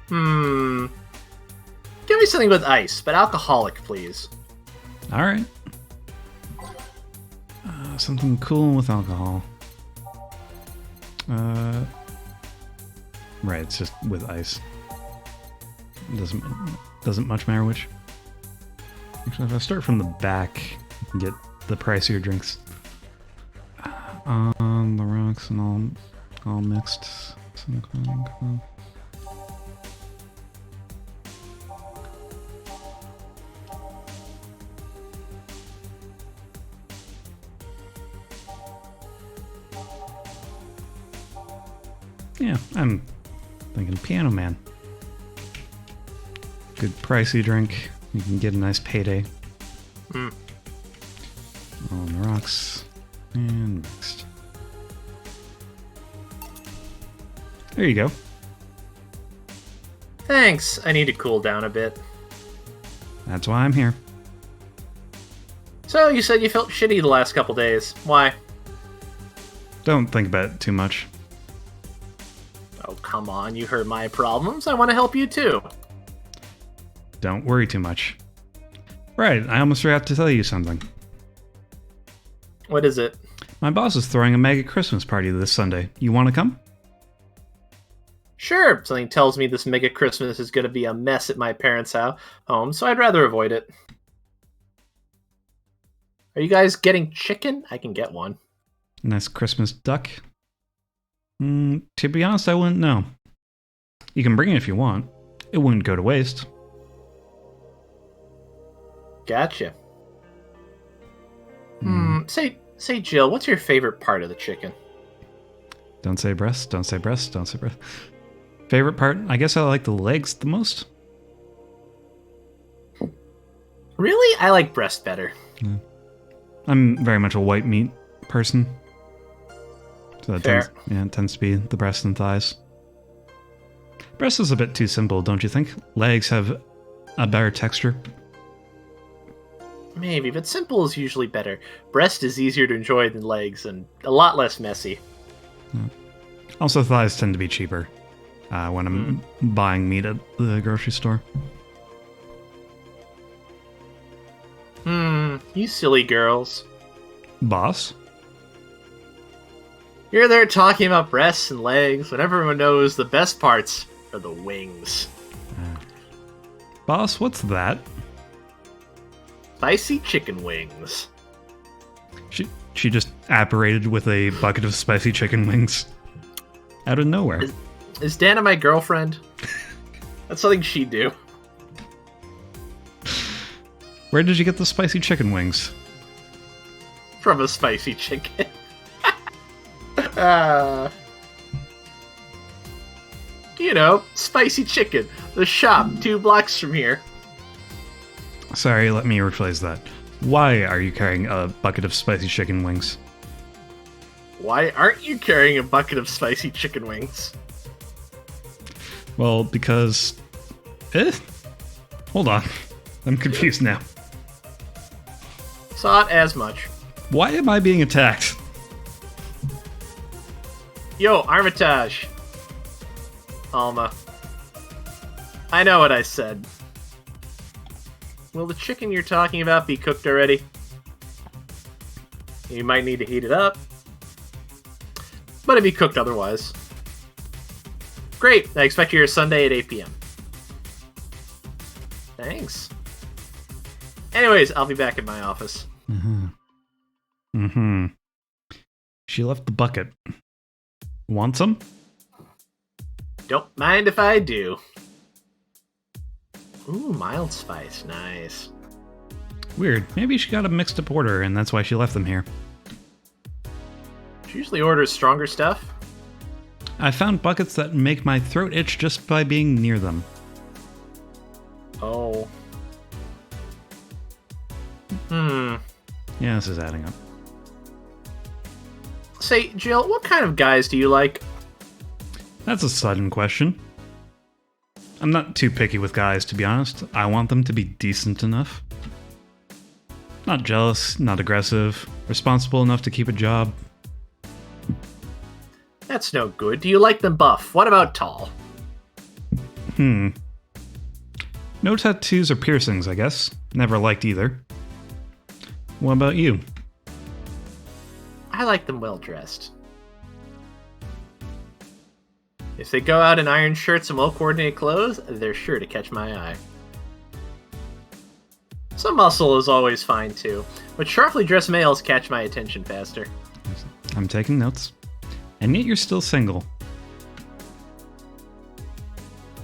Give me something with ice, but alcoholic, please. Alright. Something cool with alcohol. Right, it's just with ice. Doesn't much matter which. Actually, if I start from the back, I can get the pricier drinks. On the rocks and all mixed. Cool. Yeah, I'm thinking Piano Man. Good pricey drink. You can get a nice payday. On the rocks and mixed. There you go. Thanks, I need to cool down a bit. That's why I'm here. So, you said you felt shitty the last couple days. Why? Don't think about it too much. Oh, come on, you heard my problems. I want to help you too. Don't worry too much. Right, I almost forgot to tell you something. What is it? My boss is throwing a mega Christmas party this Sunday. You want to come? Sure, something tells me this mega Christmas is going to be a mess at my parents' home, so I'd rather avoid it. Are you guys getting chicken? I can get one. Nice Christmas duck. To be honest, I wouldn't know. You can bring it if you want. It wouldn't go to waste. Gotcha. Say, Jill, what's your favorite part of the chicken? Don't say breast, don't say breast, don't say breast. Favorite part? I guess I like the legs the most. Really? I like breast better. Yeah. I'm very much a white meat person. So that tends to be the breast and thighs. Breast is a bit too simple, don't you think? Legs have a better texture. Maybe, but simple is usually better. Breast is easier to enjoy than legs, and a lot less messy. Yeah. Also, thighs tend to be cheaper when I'm buying meat at the grocery store. You silly girls. Boss? You're there talking about breasts and legs when everyone knows the best parts are the wings. Boss, what's that? Spicy chicken wings. She just apparated with a bucket of spicy chicken wings. Out of nowhere. Is Dana my girlfriend? That's something she'd do. Where did you get the spicy chicken wings? From a spicy chicken. You know, Spicy Chicken, the shop 2 blocks from here. Sorry, let me rephrase that. Why are you carrying a bucket of spicy chicken wings? Why aren't you carrying a bucket of spicy chicken wings? Well, because... Hold on. I'm confused now. Thought as much. Why am I being attacked? Yo, Armitage. Alma. I know what I said. Will the chicken you're talking about be cooked already? You might need to heat it up. But it'd be cooked otherwise. Great, I expect you here Sunday at 8 p.m. Thanks. Anyways, I'll be back in my office. She left the bucket. Want some? Don't mind if I do. Ooh, mild spice. Nice. Weird. Maybe she got a mixed up order and that's why she left them here. She usually orders stronger stuff. I found buckets that make my throat itch just by being near them. Oh. Yeah, this is adding up. Say, Jill, what kind of guys do you like? That's a sudden question. I'm not too picky with guys, to be honest. I want them to be decent enough. Not jealous, not aggressive, responsible enough to keep a job. That's no good. Do you like them buff? What about tall? No tattoos or piercings, I guess. Never liked either. What about you? I like them well-dressed. If they go out in iron shirts and well-coordinated clothes, they're sure to catch my eye. Some muscle is always fine, too, but sharply dressed males catch my attention faster. I'm taking notes. And yet you're still single.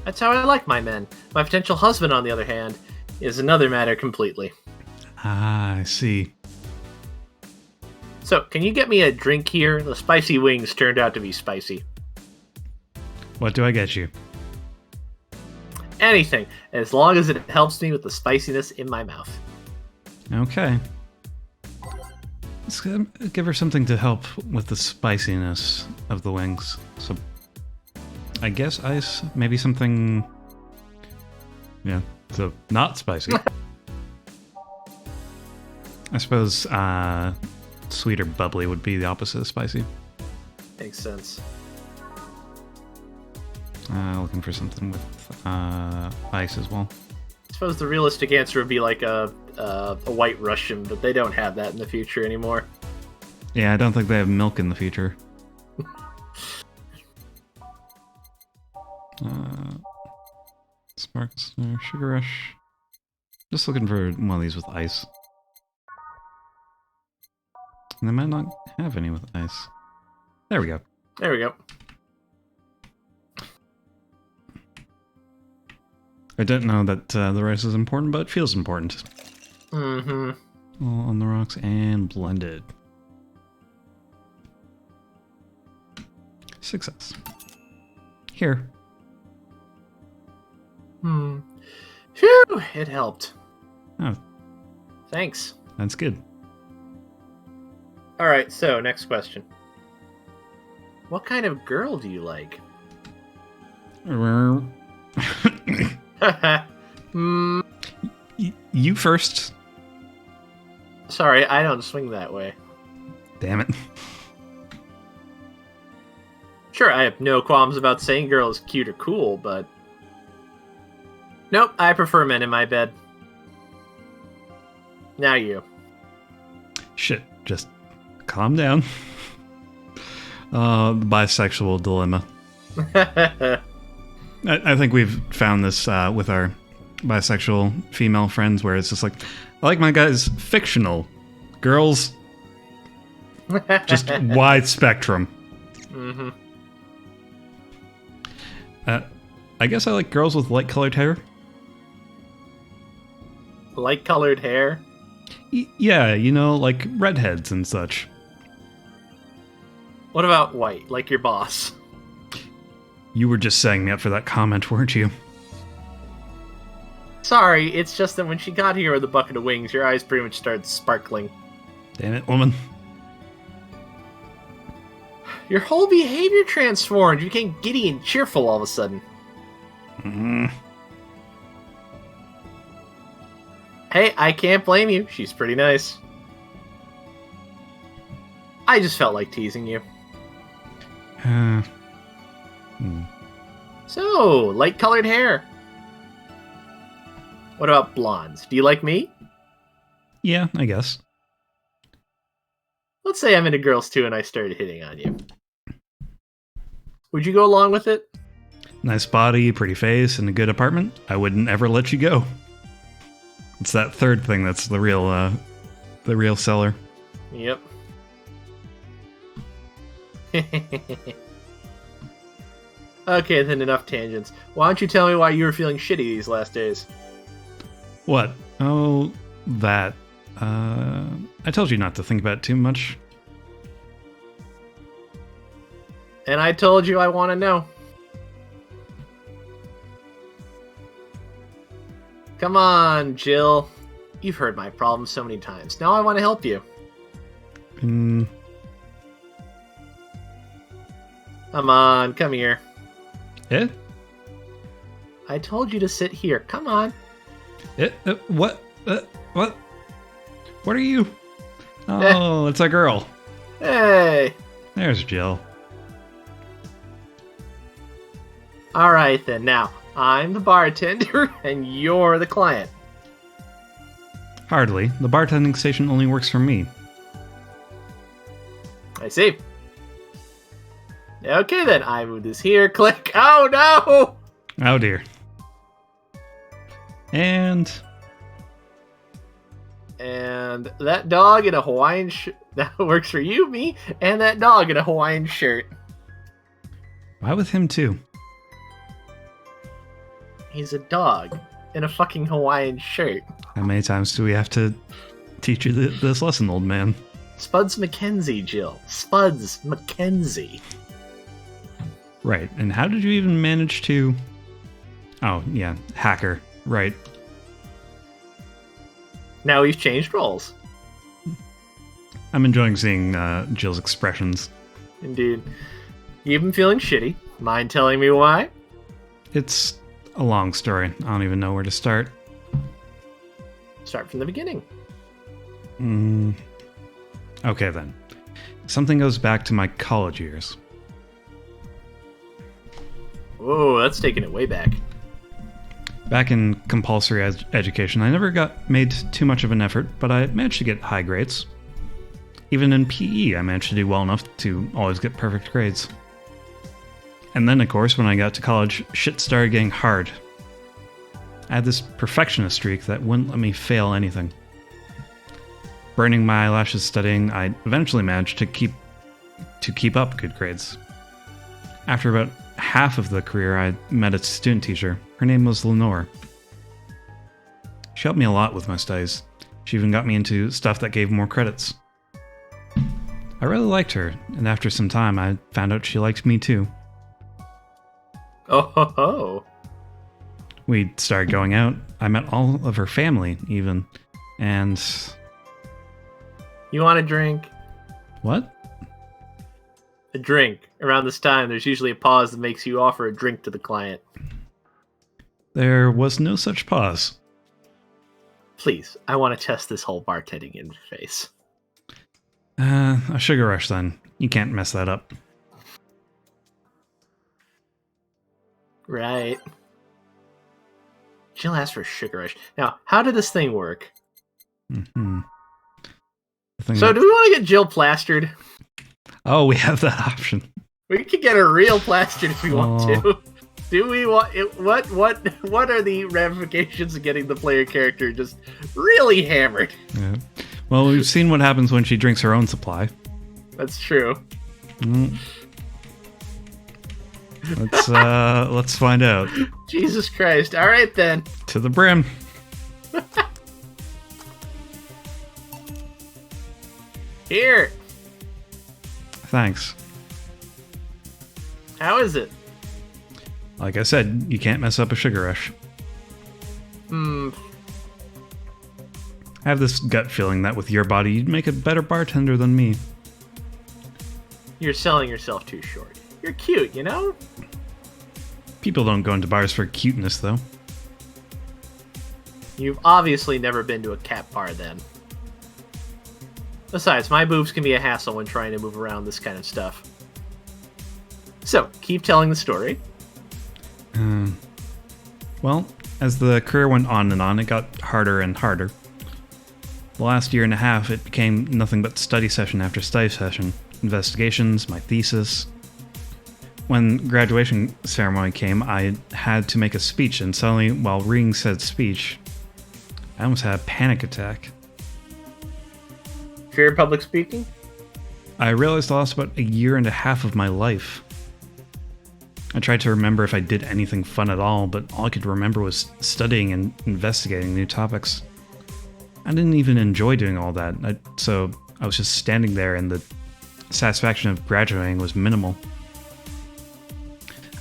That's how I like my men. My potential husband, on the other hand, is another matter completely. Ah, I see. So, can you get me a drink here? The spicy wings turned out to be spicy. What do I get you? Anything, as long as it helps me with the spiciness in my mouth. Okay. Let's give her something to help with the spiciness of the wings. So, I guess ice, maybe something... Yeah, so not spicy. I suppose sweet or bubbly would be the opposite of spicy. Makes sense. Looking for something with ice as well. I suppose the realistic answer would be like a White Russian, but they don't have that in the future anymore. Yeah, I don't think they have milk in the future. Sparks, Sugar Rush. Just looking for one of these with ice. And they might not have any with ice. There we go. There we go. I don't know that the rice is important, but it feels important. Mm-hmm. All on the rocks and blended. Success. Here. Phew, it helped. Oh, Thanks. that's good. Alright, so, next question. What kind of girl do you like? You first. Sorry, I don't swing that way. Damn it. Sure, I have no qualms about saying girl is cute or cool, but... Nope, I prefer men in my bed. Now you. Shit, just calm down. The bisexual dilemma. I think we've found this with our bisexual female friends where it's just like, I like my guys fictional. Girls, just wide spectrum. Mm-hmm. I guess I like girls with light-colored hair. Light-colored hair? Yeah, you know, like redheads and such. What about white, like your boss? You were just setting me up for that comment, weren't you? Sorry, it's just that when she got here with a bucket of wings, your eyes pretty much started sparkling. Damn it, woman. Your whole behavior transformed. You became giddy and cheerful all of a sudden. Mm-hmm. Hey, I can't blame you. She's pretty nice. I just felt like teasing you. So, light-colored hair. What about blondes? Do you like me? Yeah, I guess. Let's say I'm into girls too and I started hitting on you. Would you go along with it? Nice body, pretty face, and a good apartment. I wouldn't ever let you go. It's that third thing that's the real seller. Yep. Okay, then enough tangents. Why don't you tell me why you were feeling shitty these last days? What? Oh, that. I told you not to think about it too much. And I told you I want to know. Come on, Jill. You've heard my problems so many times. Now I want to help you. Come on, come here. Eh? I told you to sit here. Come on. What? What? What are you? Oh, it's a girl. Hey. There's Jill. All right, then. Now, I'm the bartender, and you're the client. Hardly. The bartending station only works for me. I see. Okay, then. I move this here. Click. Oh, no! Oh, dear. And that dog in a Hawaiian that works for you, me, and that dog in a Hawaiian shirt. why with him too? He's a dog in a fucking Hawaiian shirt. How many times do we have to teach you this lesson, old man? Spuds McKenzie, Jill. Spuds McKenzie. Right, and how did you even manage to... Oh, yeah, hacker. Right. Now we've changed roles. I'm enjoying seeing Jill's expressions. Indeed. You've been feeling shitty. Mind telling me why? It's a long story. I don't even know where to start. Start from the beginning. Okay, then. Something goes back to my college years. Whoa, that's taking it way back. Back in compulsory education, I never made too much of an effort, but I managed to get high grades. Even in PE, I managed to do well enough to always get perfect grades. And then, of course, when I got to college, shit started getting hard. I had this perfectionist streak that wouldn't let me fail anything. Burning my eyelashes studying, I eventually managed to keep up good grades. After about half of the career, I met a student teacher. Her name was Lenore. She helped me a lot with my studies. She even got me into stuff that gave more credits. I really liked her, and after some time, I found out she liked me too. Oh ho ho. We started going out. I met all of her family, even. And... You want a drink? What? A drink. Around this time, there's usually a pause that makes you offer a drink to the client. There was no such pause. Please, I want to test this whole bartending interface. A sugar rush then. You can't mess that up. Right. Jill asked for a sugar rush. Now, how did this thing work? Mm-hmm. So, do we want to get Jill plastered? Oh, we have that option. We could get her real plastered if we want to. Do we want it? What are the ramifications of getting the player character just really hammered? Yeah. Well, we've seen what happens when she drinks her own supply. That's true. Let's find out. Jesus Christ! All right then. To the brim. Here. Thanks. How is it? Like I said, you can't mess up a sugar rush. I have this gut feeling that with your body, you'd make a better bartender than me. You're selling yourself too short. You're cute, you know? People don't go into bars for cuteness, though. You've obviously never been to a cat bar, then. Besides, my boobs can be a hassle when trying to move around this kind of stuff. So, keep telling the story. Well, as the career went on, it got harder and harder. The last year and a half, it became nothing but study session after study session. Investigations, my thesis. When graduation ceremony came, I had to make a speech, and suddenly, while reading said speech, I almost had a panic attack. Fear of public speaking? I realized I lost about a year and a half of my life. I tried to remember if I did anything fun at all, but all I could remember was studying and investigating new topics. I didn't even enjoy doing all that, so I was just standing there and the satisfaction of graduating was minimal.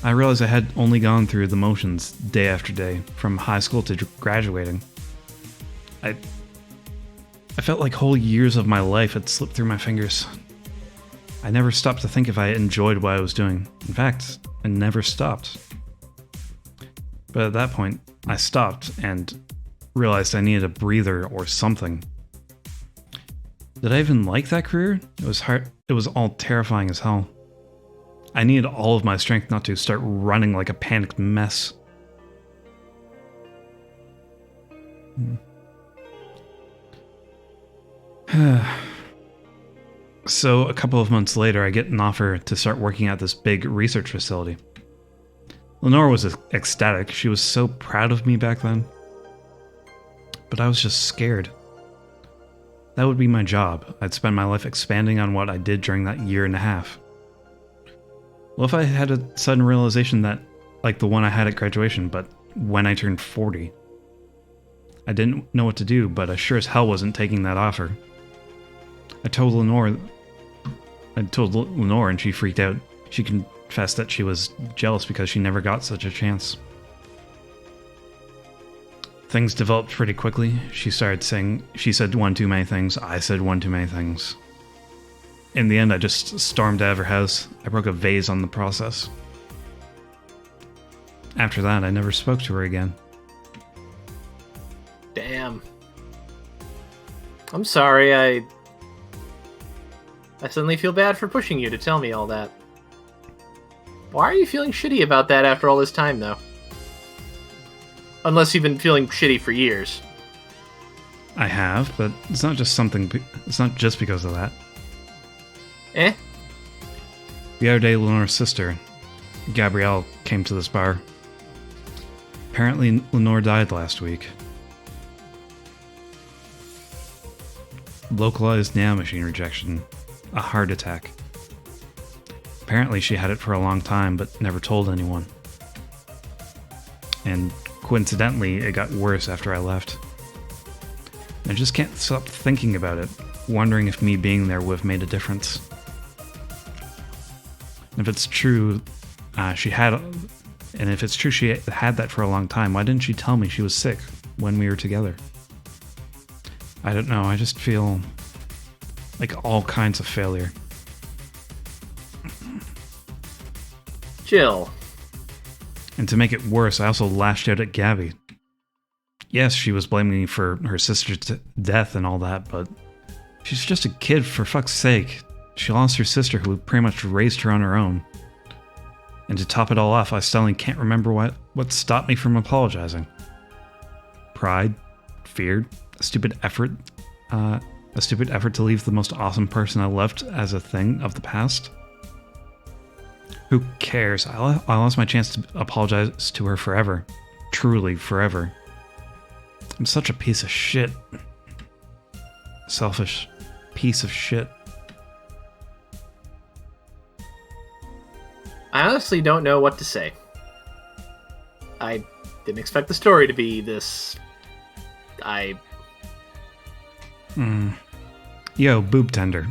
I realized I had only gone through the motions day after day, from high school to graduating. I felt like whole years of my life had slipped through my fingers. I never stopped to think if I enjoyed what I was doing. In fact, I never stopped. But at that point, I stopped and realized I needed a breather or something. Did I even like that career? It was hard. It was all terrifying as hell. I needed all of my strength not to start running like a panicked mess. So a couple of months later, I get an offer to start working at this big research facility. Lenore was ecstatic. She was so proud of me back then. But I was just scared. That would be my job. I'd spend my life expanding on what I did during that year and a half. What if I had a sudden realization that, like the one I had at graduation, but when I turned 40? I didn't know what to do, but I sure as hell wasn't taking that offer. I told Lenore and she freaked out. She confessed that she was jealous because she never got such a chance. Things developed pretty quickly. She said one too many things, I said one too many things. In the end, I just stormed out of her house. I broke a vase on the process. After that, I never spoke to her again. Damn. I'm sorry, I suddenly feel bad for pushing you to tell me all that. Why are you feeling shitty about that after all this time, though? Unless you've been feeling shitty for years. I have, but it's not just because of that. Eh? The other day, Lenore's sister, Gabrielle, came to this bar. Apparently, Lenore died last week. Localized nanomachine rejection. A heart attack. Apparently, she had it for a long time, but never told anyone. And coincidentally, it got worse after I left. I just can't stop thinking about it, wondering if me being there would have made a difference. If it's true, she had that for a long time, why didn't she tell me she was sick when we were together? I don't know, I just feel like all kinds of failure. Jill. And to make it worse, I also lashed out at Gabby. Yes, she was blaming me for her sister's death and all that, but she's just a kid, for fuck's sake. She lost her sister, who pretty much raised her on her own. And to top it all off, I suddenly can't remember what stopped me from apologizing. Pride, fear, a stupid effort to leave the most awesome person I loved as a thing of the past. Who cares? I lost my chance to apologize to her forever. Truly, forever. I'm such a piece of shit. Selfish piece of shit. I honestly don't know what to say. I didn't expect the story to be this... Yo, boob tender.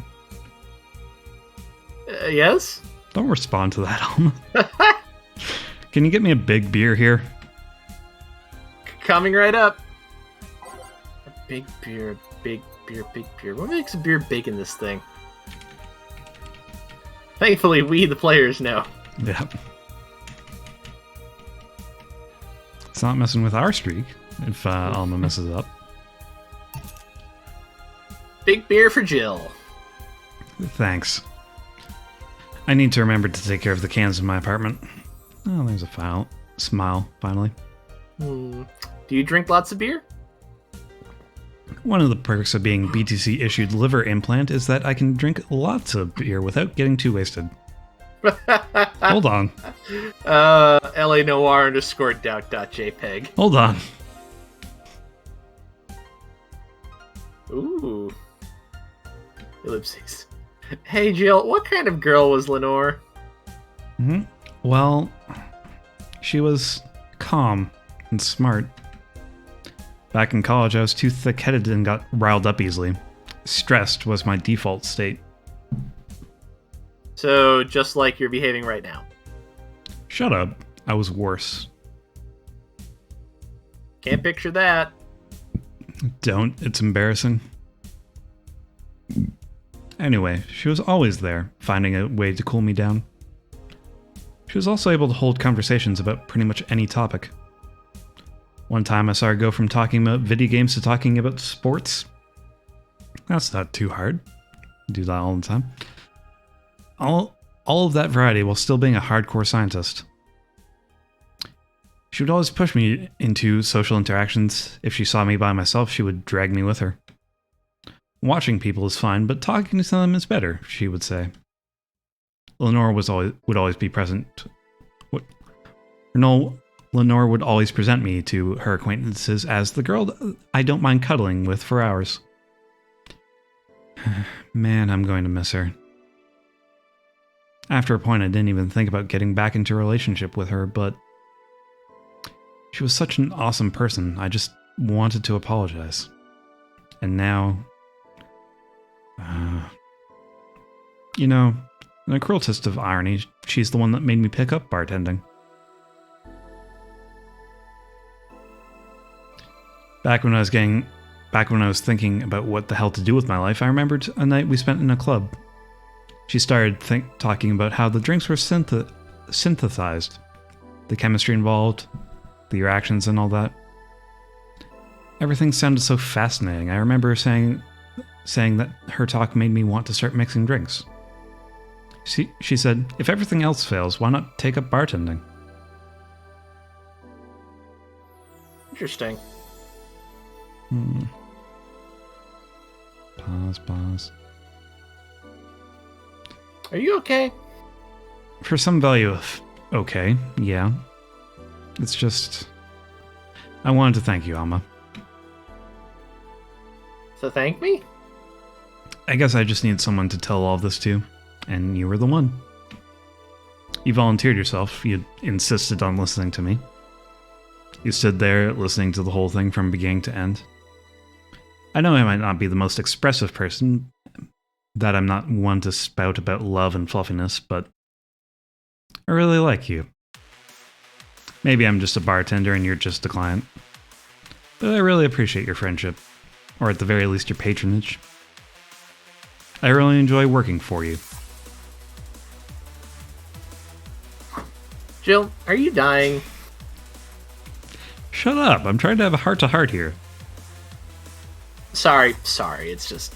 Yes? Don't respond to that, Alma. Can you get me a big beer here? Coming right up. A big beer, big beer, big beer. What makes a beer big in this thing? Thankfully, we, the players, know. Yeah. It's not messing with our streak if Alma messes up. Big beer for Jill. Thanks. I need to remember to take care of the cans in my apartment. Oh, there's a smile, finally. Do you drink lots of beer? One of the perks of being BTC-issued liver implant is that I can drink lots of beer without getting too wasted. Hold on. LA Noir _doubt.jpg. Hold on. Ooh. Ellipses. Hey, Jill, what kind of girl was Lenore? Hmm. Well, she was calm and smart. Back in college, I was too thick-headed and got riled up easily. Stressed was my default state. So, just like you're behaving right now. Shut up. I was worse. Can't picture that. Don't. It's embarrassing. Anyway, she was always there, finding a way to cool me down. She was also able to hold conversations about pretty much any topic. One time I saw her go from talking about video games to talking about sports. That's not too hard. Do that all the time. All of that variety while still being a hardcore scientist. She would always push me into social interactions. If she saw me by myself, she would drag me with her. Watching people is fine, but talking to them is better, she would say. Lenore would always be present. Lenore would always present me to her acquaintances as the girl I don't mind cuddling with for hours. Man, I'm going to miss her. After a point, I didn't even think about getting back into a relationship with her, but she was such an awesome person, I just wanted to apologize. And now... in a cruel twist of irony, she's the one that made me pick up bartending. Back when I was thinking about what the hell to do with my life, I remembered a night we spent in a club. She started talking about how the drinks were synthesized, the chemistry involved, the reactions and all that. Everything sounded so fascinating. I remember saying that her talk made me want to start mixing drinks. She said, if everything else fails, why not take up bartending? Interesting. Pause. Are you okay? For some value of okay, yeah. It's just... I wanted to thank you, Alma. So thank me? I guess I just needed someone to tell all of this to, and you were the one. You volunteered yourself, you insisted on listening to me. You stood there listening to the whole thing from beginning to end. I know I might not be the most expressive person, that I'm not one to spout about love and fluffiness, but I really like you. Maybe I'm just a bartender and you're just a client. But I really appreciate your friendship, or at the very least your patronage. I really enjoy working for you. Jill, are you dying? Shut up, I'm trying to have a heart-to-heart here. Sorry, it's just...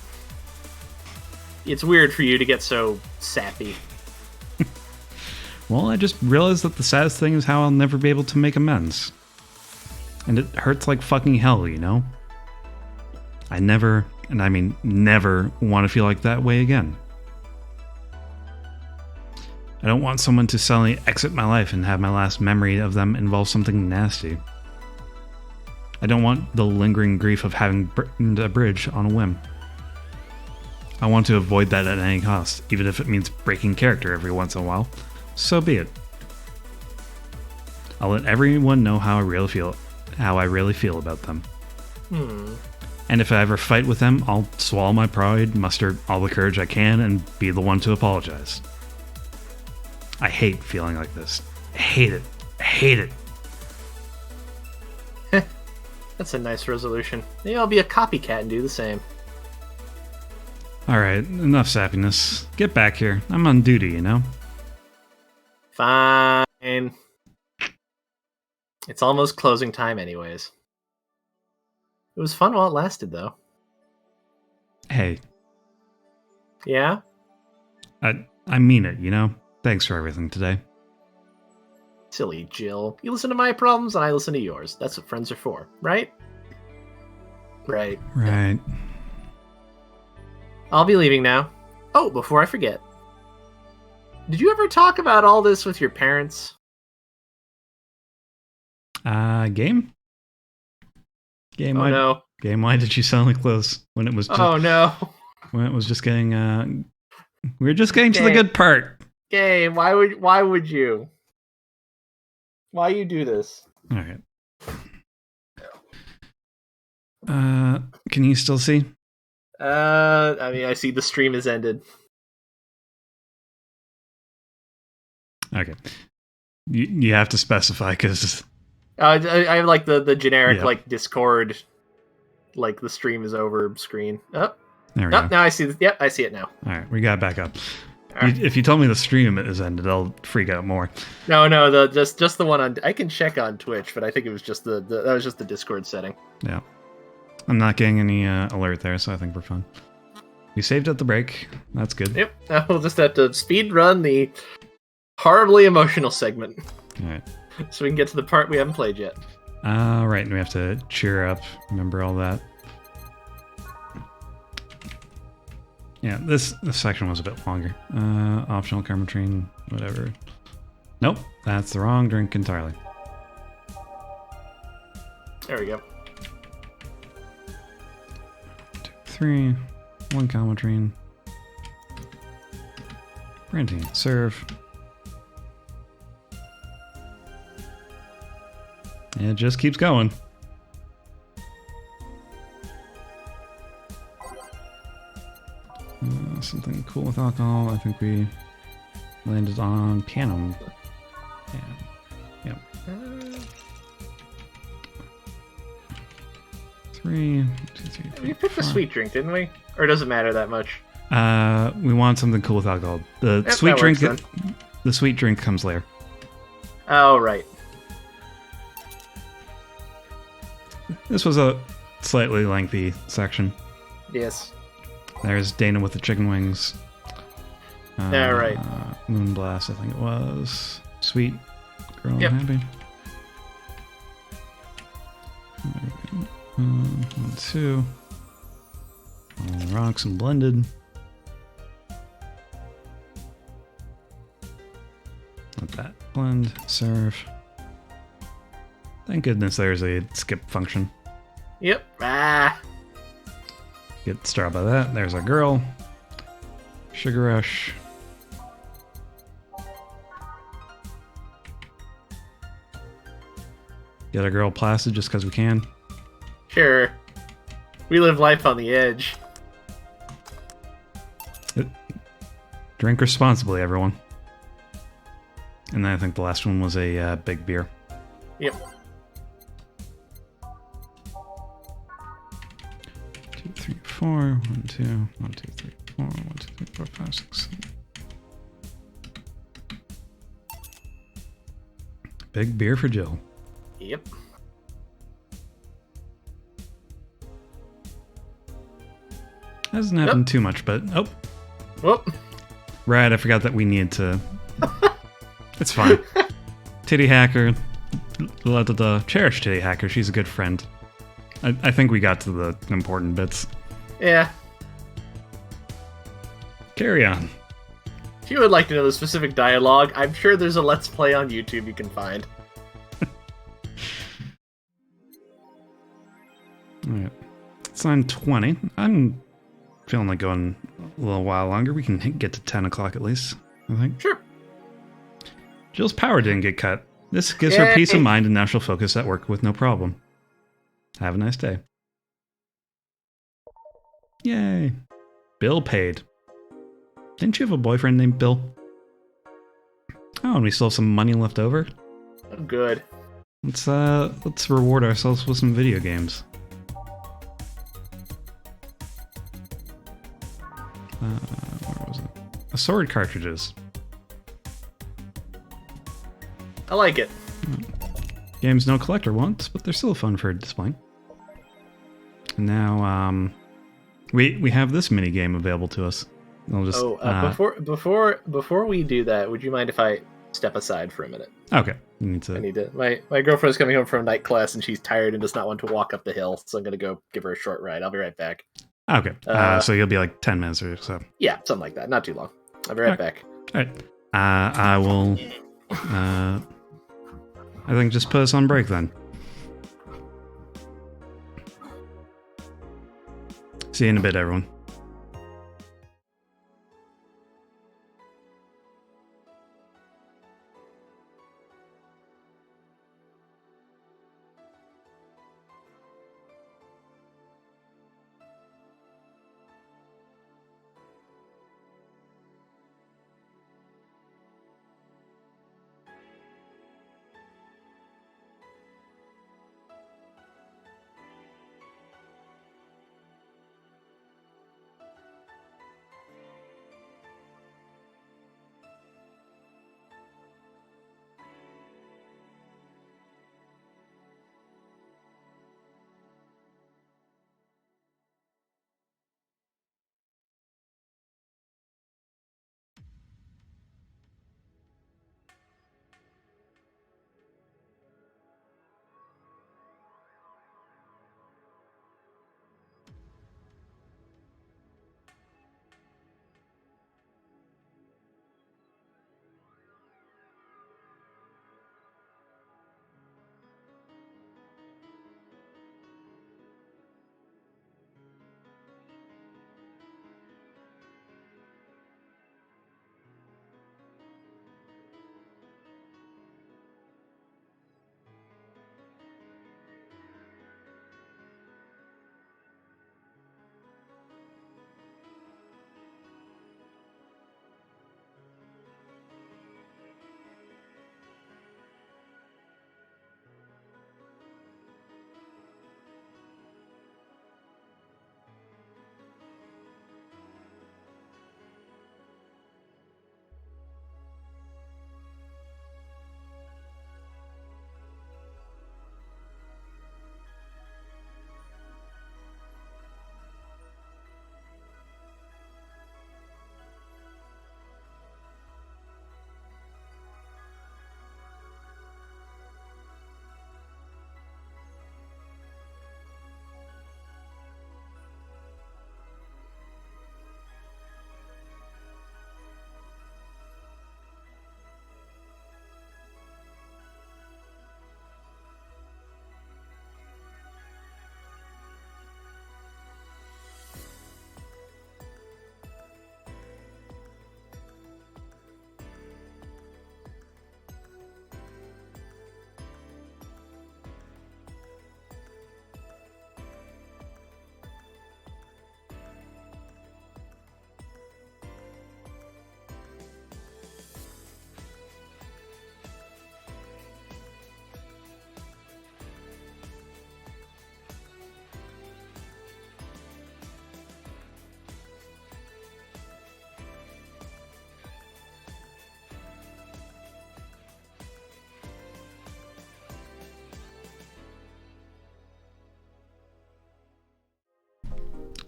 It's weird for you to get so sappy. Well, I just realized that the saddest thing is how I'll never be able to make amends. And it hurts like fucking hell, you know? I never, and I mean never, want to feel like that way again. I don't want someone to suddenly exit my life and have my last memory of them involve something nasty. I don't want the lingering grief of having burned a bridge on a whim. I want to avoid that at any cost, even if it means breaking character every once in a while. So be it. I'll let everyone know how I really feel about them. And if I ever fight with them, I'll swallow my pride, muster all the courage I can, and be the one to apologize. I hate feeling like this. I hate it. I hate it. That's a nice resolution. Maybe I'll be a copycat and do the same. Alright, enough sappiness. Get back here. I'm on duty, you know? Fine. It's almost closing time anyways. It was fun while it lasted, though. Hey. Yeah? I mean it, you know? Thanks for everything today. Silly Jill. You listen to my problems and I listen to yours. That's what friends are for, right? Right. Right. I'll be leaving now. Oh, before I forget. Did you ever talk about all this with your parents? Game? Game, Oh, no. Game, why did you suddenly close when it was just, Oh, no. when it was just getting We're just getting to the good part. Game, why would you? Why you do this? All right. Can you still see? I mean, I see the stream has ended. Okay. You have to specify because I have like the generic Yep. like Discord, like the stream is over screen. Oh, there we go. now I see. Yep, I see it now. All right, we got it back up. All right. If you told me the stream is ended, I'll freak out more. No, just the one on. I can check on Twitch, but I think it was just that was just the Discord setting. Yeah. I'm not getting any alert there, so I think we're fine. We saved at the break. That's good. Yep. Now we'll just have to speed run the horribly emotional segment, All right. so we can get to the part we haven't played yet. All right, and we have to cheer up. Remember all that. Yeah, this section was a bit longer. Optional karma train, whatever. Nope, that's the wrong drink entirely. There we go. 2, 3, 1 karma train. Branding, serve. It just keeps going. Something cool with alcohol. I think we landed on piano. Yeah. Yep. 3, 2, 3, 4. We picked the sweet drink, didn't we? Or does it matter that much? We want something cool with alcohol. The Yep, sweet that drink. works The sweet drink comes later. Oh, right. This was a slightly lengthy section. Yes. There's Dana with the chicken wings. Yeah, right. Moonblast, I think it was. Sweet girl, Yep. happy. 1, 2. All the rocks and blended. Let that blend, serve. Thank goodness there's a skip function. Yep. Ah. Get started by that. There's our girl. Sugar Rush. Get our girl Placid just because we can. Sure. We live life on the edge. Drink responsibly, everyone. And then I think the last one was a big beer. Yep. 2, 3, 4. 1, 2. 1, 2, 3, 4. 1, 2, 3, 4, 5, 6, 7. Big beer for Jill. Yep. Hasn't happened too much, but oh, Whoop. right. I forgot that we need to. It's fine. Titty hacker, cherish Titty hacker. She's a good friend. I think we got to the important bits. Yeah. Carry on. If you would like to know the specific dialogue, I'm sure there's a Let's Play on YouTube you can find. Alright. It's on 20. I'm feeling like going a little while longer. We can get to 10 o'clock at least, I think. Sure. Jill's power didn't get cut. This gives her peace of mind and now she'll focus at work with no problem. Have a nice day. Yay. Bill paid. Didn't you have a boyfriend named Bill? Oh, and we still have some money left over. Oh, good. Let's reward ourselves with some video games. Where was it? Assorted cartridges. I like it. Games no collector wants, but they're still fun for displaying. And now, we have this mini game available to us. I'll just, before we do that, would you mind if I step aside for a minute? Okay. You need to. I need to. My girlfriend's coming home from night class and she's tired and does not want to walk up the hill, so I'm gonna go give her a short ride. I'll be right back. Okay. So you'll be like 10 minutes or so. Yeah, something like that. Not too long. I'll be right back. All right. I will. I think just put us on break then. See you in a bit, everyone.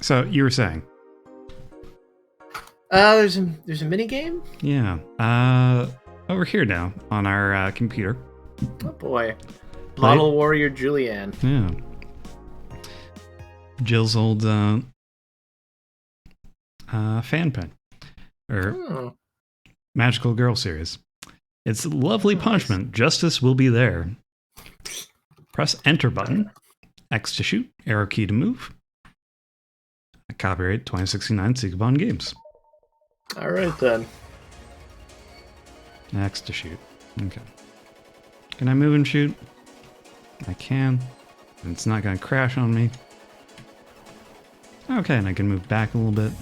So you were saying? There's a mini game. Yeah. Over here now on our computer. Oh boy. Model Warrior Julianne. Yeah. Jill's old fan pen. Or Magical Girl series. It's lovely punishment. Justice will be there. Press enter button. X to shoot. Arrow key to move. Copyright 2069 Sigabon Games. Alright then. X to shoot. Okay. Can I move and shoot? I can. And it's not going to crash on me. Okay, and I can move back a little bit.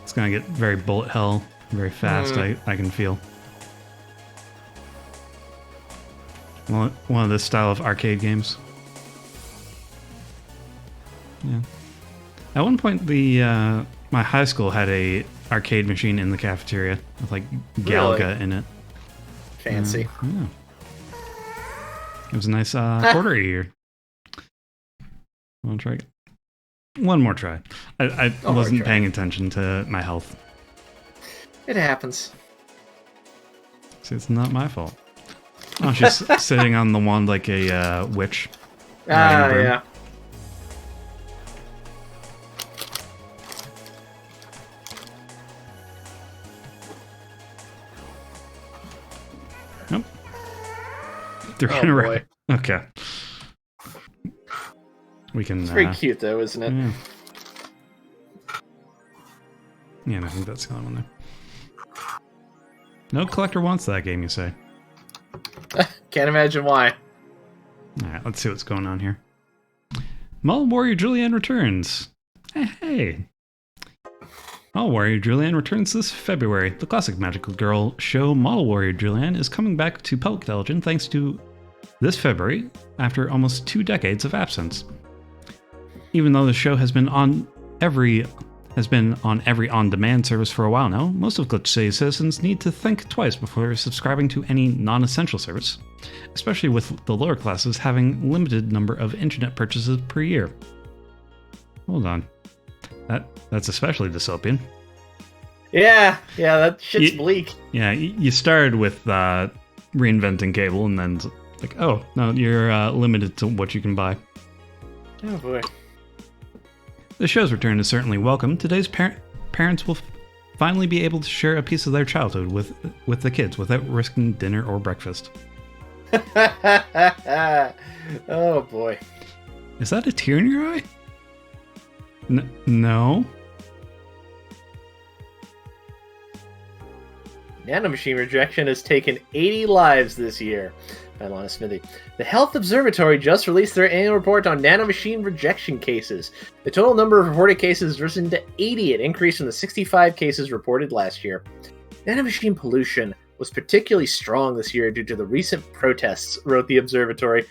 It's going to get very bullet hell very fast, I can feel. One of this style of arcade games. Yeah. At one point, my high school had a arcade machine in the cafeteria with like Galaga in it. Fancy. Yeah. It was a nice quarter a year. Want to try it? One more try. I wasn't paying attention to my health. It happens. See, it's not my fault. Oh, she's sitting on the wand like a witch. Yeah. Nope. They're in a row. Okay. We can. It's very cute, though, isn't it? Yeah. Yeah, and I think that's the only one there. No collector wants that game, you say? Can't imagine why. Alright, let's see what's going on here. Model Warrior Julianne returns. Hey. Model Warrior Julianne returns this February. The classic magical girl show Model Warrior Julianne is coming back to public television thanks to this February after almost 2 decades of absence. Even though the show has been on every on-demand service for a while now, most of Glitch City citizens need to think twice before subscribing to any non-essential service, especially with the lower classes having limited number of internet purchases per year. Hold on. That's especially dystopian. Yeah, that shit's bleak. Yeah, you started with reinventing cable, and then like, oh, no, you're limited to what you can buy. Oh boy. The show's return is certainly welcome. Today's parents will finally be able to share a piece of their childhood with the kids without risking dinner or breakfast. Oh boy. Is that a tear in your eye? No. Nanomachine rejection has taken 80 lives this year. By Lana Smithy. The Health Observatory just released their annual report on nanomachine rejection cases. The total number of reported cases has risen to 80, an increase from the 65 cases reported last year. Nanomachine pollution was particularly strong this year due to the recent protests, wrote the observatory.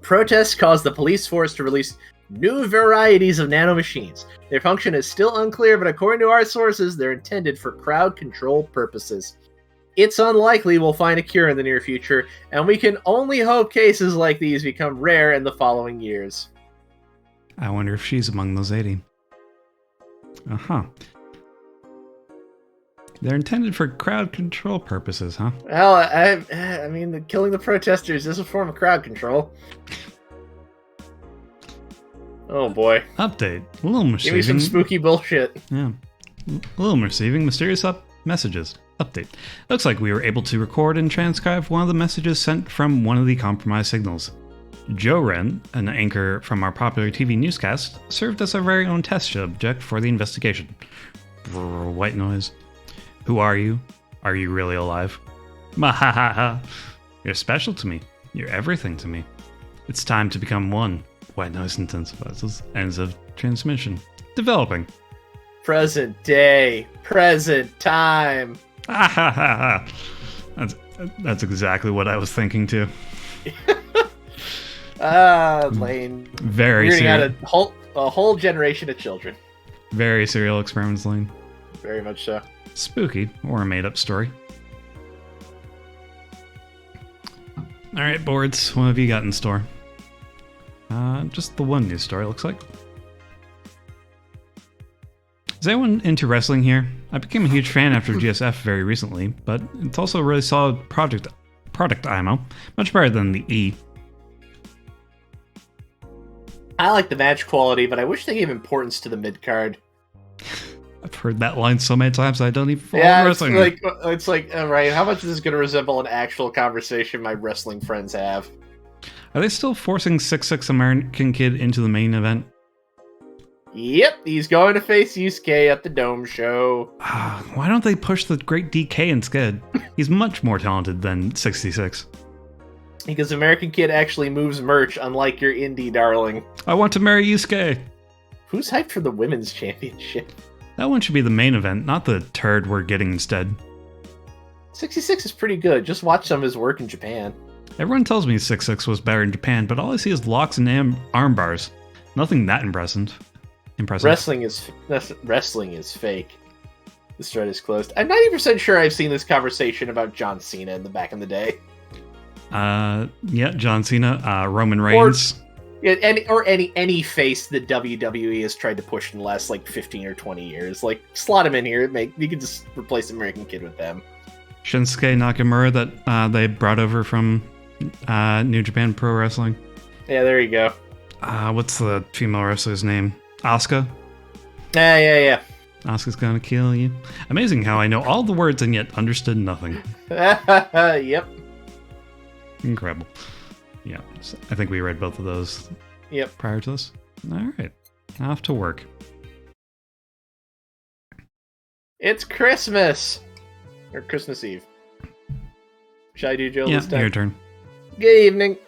Protests caused the police force to release new varieties of nanomachines. Their function is still unclear, but according to our sources, they're intended for crowd control purposes. It's unlikely we'll find a cure in the near future, and we can only hope cases like these become rare in the following years. I wonder if she's among those 80. Uh-huh. They're intended for crowd control purposes, huh? Well, I mean, killing the protesters is a form of crowd control. Oh boy. Update. A little receiving. Give me some spooky bullshit. Yeah. A little receiving mysterious messages. Update. Looks like we were able to record and transcribe one of the messages sent from one of the compromised signals. Joe Wren, an anchor from our popular TV newscast, served as our very own test subject for the investigation. Brrr, white noise. Who are you? Are you really alive? Mahahaha. You're special to me. You're everything to me. It's time to become one. White noise intensifies. Ends of transmission. Developing. Present day. Present time. That's exactly what I was thinking too. Lane. Very serial. Out a whole generation of children. Very serial experiments, Lane. Very much so. Spooky, or a made-up story. Alright, boards, what have you got in store? Just the one news story, looks like. Is anyone into wrestling here? I became a huge fan after GSF very recently, but it's also a really solid product IMO. Much better than the E. I like the match quality, but I wish they gave importance to the mid-card. I've heard that line so many times I don't even follow wrestling. It's like, all right, how much is this going to resemble an actual conversation my wrestling friends have? Are they still forcing 6'6" American Kid into the main event? Yep, he's going to face Yusuke at the Dome show. Why don't they push the Great DK instead? He's much more talented than 66. Because American Kid actually moves merch, unlike your indie darling. I want to marry Yusuke! Who's hyped for the women's championship? That one should be the main event, not the turd we're getting instead. 66 is pretty good. Just watch some of his work in Japan. Everyone tells me 6'6" was better in Japan, but all I see is locks and arm bars. Nothing that impressive. Wrestling is fake. The thread is closed. I'm 90% sure I've seen this conversation about John Cena in the back in the day. Yeah, John Cena, Roman Reigns. Any face that WWE has tried to push in the last like 15 or 20 years. Like, slot him in here. You could just replace American Kid with them. Shinsuke Nakamura that they brought over from New Japan Pro Wrestling. Yeah, there you go. What's the female wrestler's name? Asuka? Yeah. Asuka's gonna kill you. Amazing how I know all the words and yet understood nothing. Yep. Incredible. Yeah, so I think we read both of those. Yep. Prior to this. All right, off to work. It's Christmas! Or Christmas Eve. Shall I do Jill this time? Yeah, your turn. Good evening.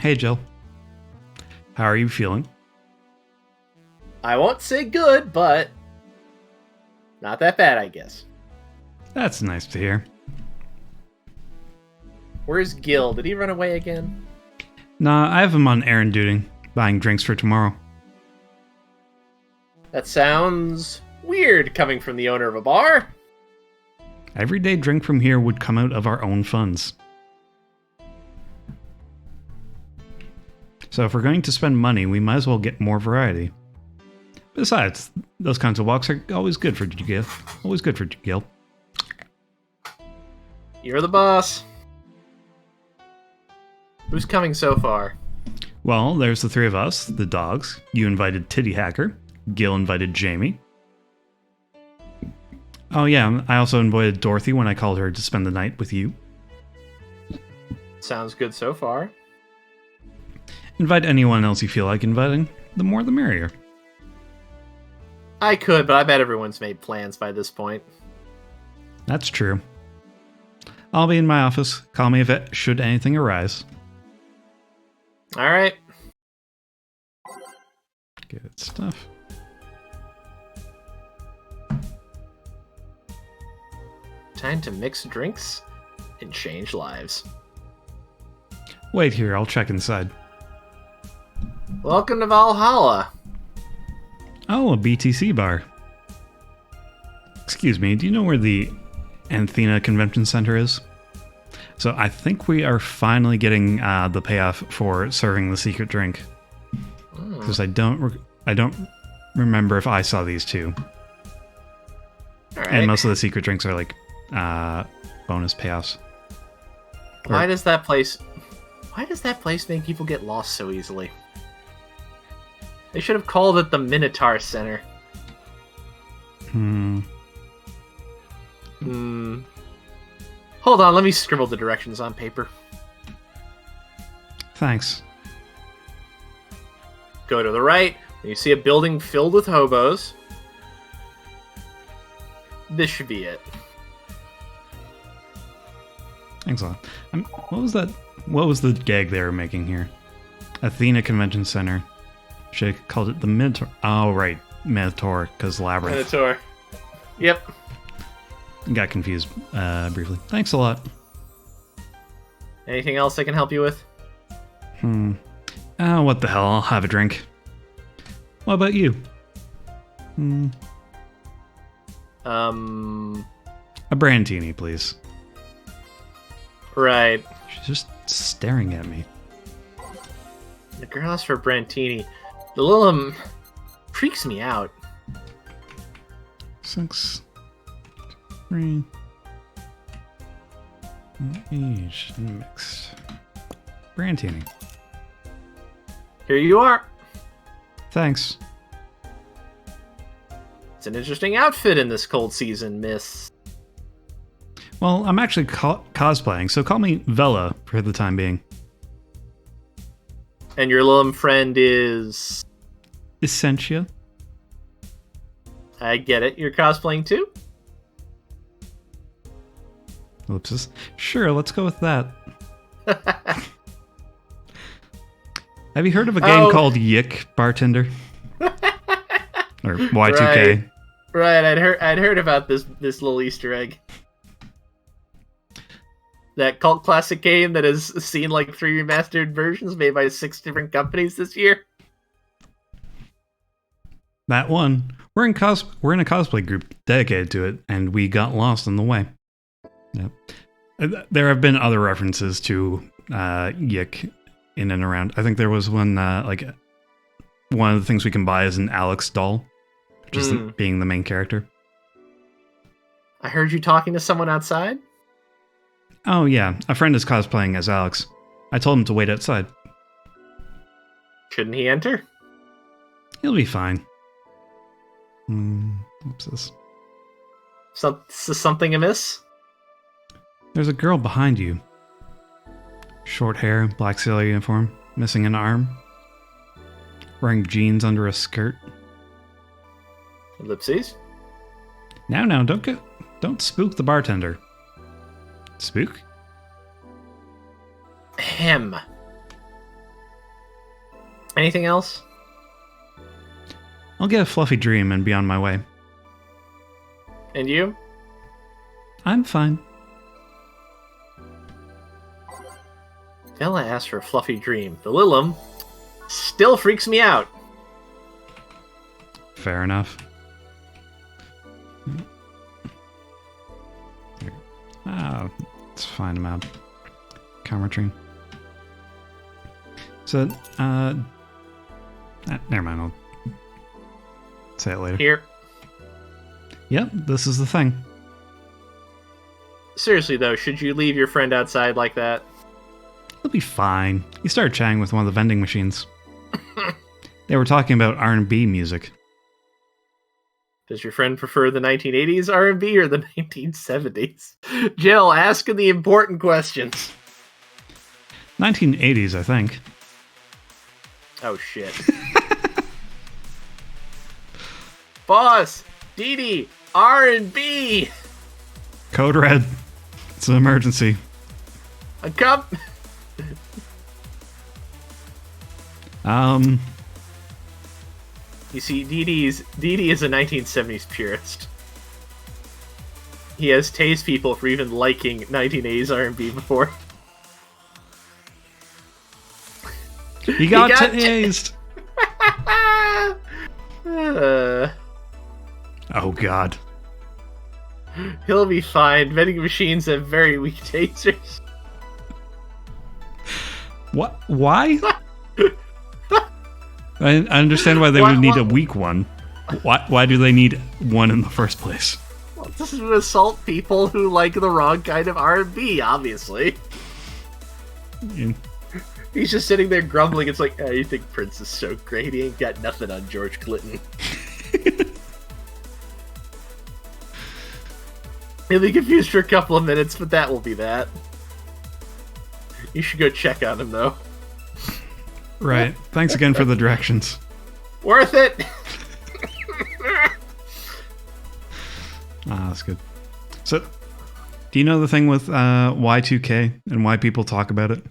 Hey Jill. How are you feeling? I won't say good, but not that bad, I guess. That's nice to hear. Where's Gil? Did he run away again? Nah, I have him on errand duty, buying drinks for tomorrow. That sounds weird coming from the owner of a bar. Every day drink from here would come out of our own funds. So if we're going to spend money, we might as well get more variety. Besides, those kinds of walks are always good for Gil. Always good for Gil. You're the boss. Who's coming so far? Well, there's the three of us, the dogs. You invited Titty Hacker. Gil invited Jamie. Oh yeah, I also invited Dorothy when I called her to spend the night with you. Sounds good so far. Invite anyone else you feel like inviting. The more the merrier. I could, but I bet everyone's made plans by this point. That's true. I'll be in my office. Call me if it should anything arise. Alright. Good stuff. Time to mix drinks and change lives. Wait here, I'll check inside. Welcome to Valhalla. Oh, a BTC bar. Excuse me, do you know where the Athena Convention Center is? So I think we are finally getting the payoff for serving the secret drink. Because I don't remember if I saw these two. Right. And most of the secret drinks are like bonus payoffs. Why does that place make people get lost so easily? They should have called it the Minotaur Center. Hold on, let me scribble the directions on paper. Thanks. Go to the right, and you see a building filled with hobos. This should be it. Thanks a lot. What was that? What was the gag they were making here? Athena Convention Center. Should have called it the Minotaur. Oh, right. Minotaur, because Labyrinth. Minotaur. Yep. Got confused briefly. Thanks a lot. Anything else I can help you with? Oh, what the hell? I'll have a drink. What about you? A Brandini, please. Right. She's just staring at me. The girl asked for Brantini. The Lilim freaks me out. 6, 3, aged and mixed. Brantini. Here you are. Thanks. It's an interesting outfit in this cold season, miss. Well, I'm actually cosplaying, so call me Vela for the time being. And your Lilim friend is... Essentia. I get it. You're cosplaying too? Ellipsis. Sure, let's go with that. Have you heard of a game called Yick Bartender? Or Y2K? Right. I'd heard about this little Easter egg. That cult classic game that has seen like 3 remastered versions made by 6 different companies this year. That one. We're in a cosplay group dedicated to it, and we got lost on the way. Yep. There have been other references to Yick in and around. I think there was one, like, one of the things we can buy is an Alex doll, just being the main character. I heard you talking to someone outside? Oh, yeah. A friend is cosplaying as Alex. I told him to wait outside. Shouldn't he enter? He'll be fine. What's this? Something amiss? There's a girl behind you. Short hair, black sailor uniform, missing an arm. Wearing jeans under a skirt. Ellipses? Now, don't spook the bartender. Spook? Ahem. Anything else? I'll get a fluffy dream and be on my way. And you? I'm fine. Bella asked for a fluffy dream. The Lilim still freaks me out. Fair enough. Let's find him out. Camera train. So, never mind. I'll say it later. Here. Yep, this is the thing. Seriously, though, should you leave your friend outside like that? He'll be fine. He started chatting with one of the vending machines. They were talking about R&B music. Does your friend prefer the 1980s R&B or the 1970s? Jill, asking the important questions. 1980s, I think. Oh, shit. Boss! Dee Dee! R&B! Code red. It's an emergency. A cup! You see, Dee Dee is a 1970s purist. He has tased people for even liking 1980s R&B before. He got tased! Oh, God. He'll be fine. Vending machines have very weak tasers. What? Why? I understand why they would need a weak one. Why do they need one in the first place? Well, this is to assault people who like the wrong kind of R&B, obviously. Yeah. He's just sitting there grumbling. It's like, you think Prince is so great? He ain't got nothing on George Clinton. He'll be confused for a couple of minutes, but that will be that. You should go check on him, though. Right. Thanks again for the directions. Worth it! That's good. So, do you know the thing with Y2K and why people talk about it?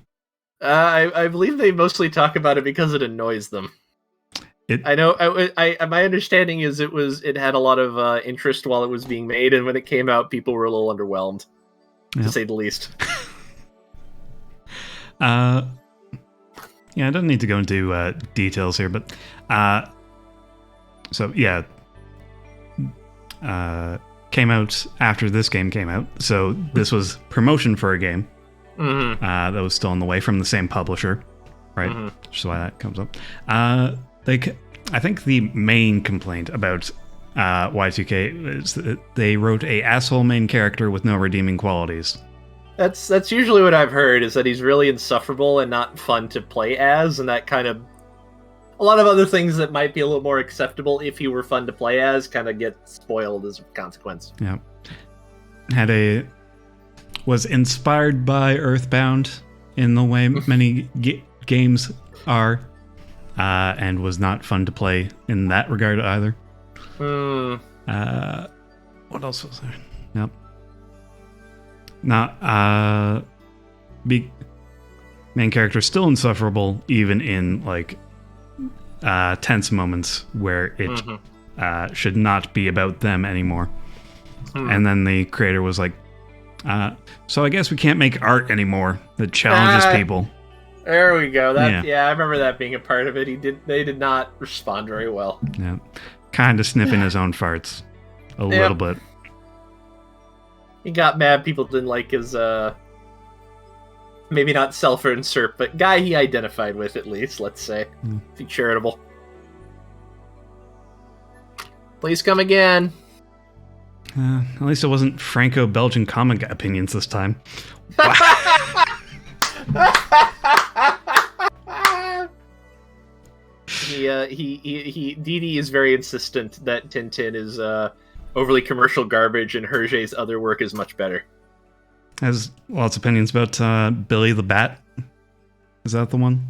I believe they mostly talk about it because it annoys them. I know. My understanding is it had a lot of interest while it was being made, and when it came out, people were a little underwhelmed, to say the least. Yeah, I don't need to go into details here, but so yeah, came out after this game came out. So this was promotion for a game that was still on the way from the same publisher. right? Which is why that comes up. I think the main complaint about Y2K is that they wrote a asshole main character with no redeeming qualities. That's usually what I've heard, is that he's really insufferable and not fun to play as, and that kind of... A lot of other things that might be a little more acceptable if he were fun to play as kind of get spoiled as a consequence. Yeah. Was inspired by Earthbound in the way many games are, and was not fun to play in that regard either. What else was there? Yep. Main character still insufferable, even in like tense moments where it should not be about them anymore. And then the creator was like, so I guess we can't make art anymore that challenges people. There we go. Yeah, I remember that being a part of it. They did not respond very well. Yeah. Kind of sniffing his own farts a little bit. He got mad people didn't like his maybe not self-insert, but guy he identified with, at least, let's say. Be charitable. Please come again. At least it wasn't Franco-Belgian comic opinions this time. Didi is very insistent that Tintin is overly commercial garbage and Hergé's other work is much better. Has lots of opinions about Billy the Bat. Is that the one?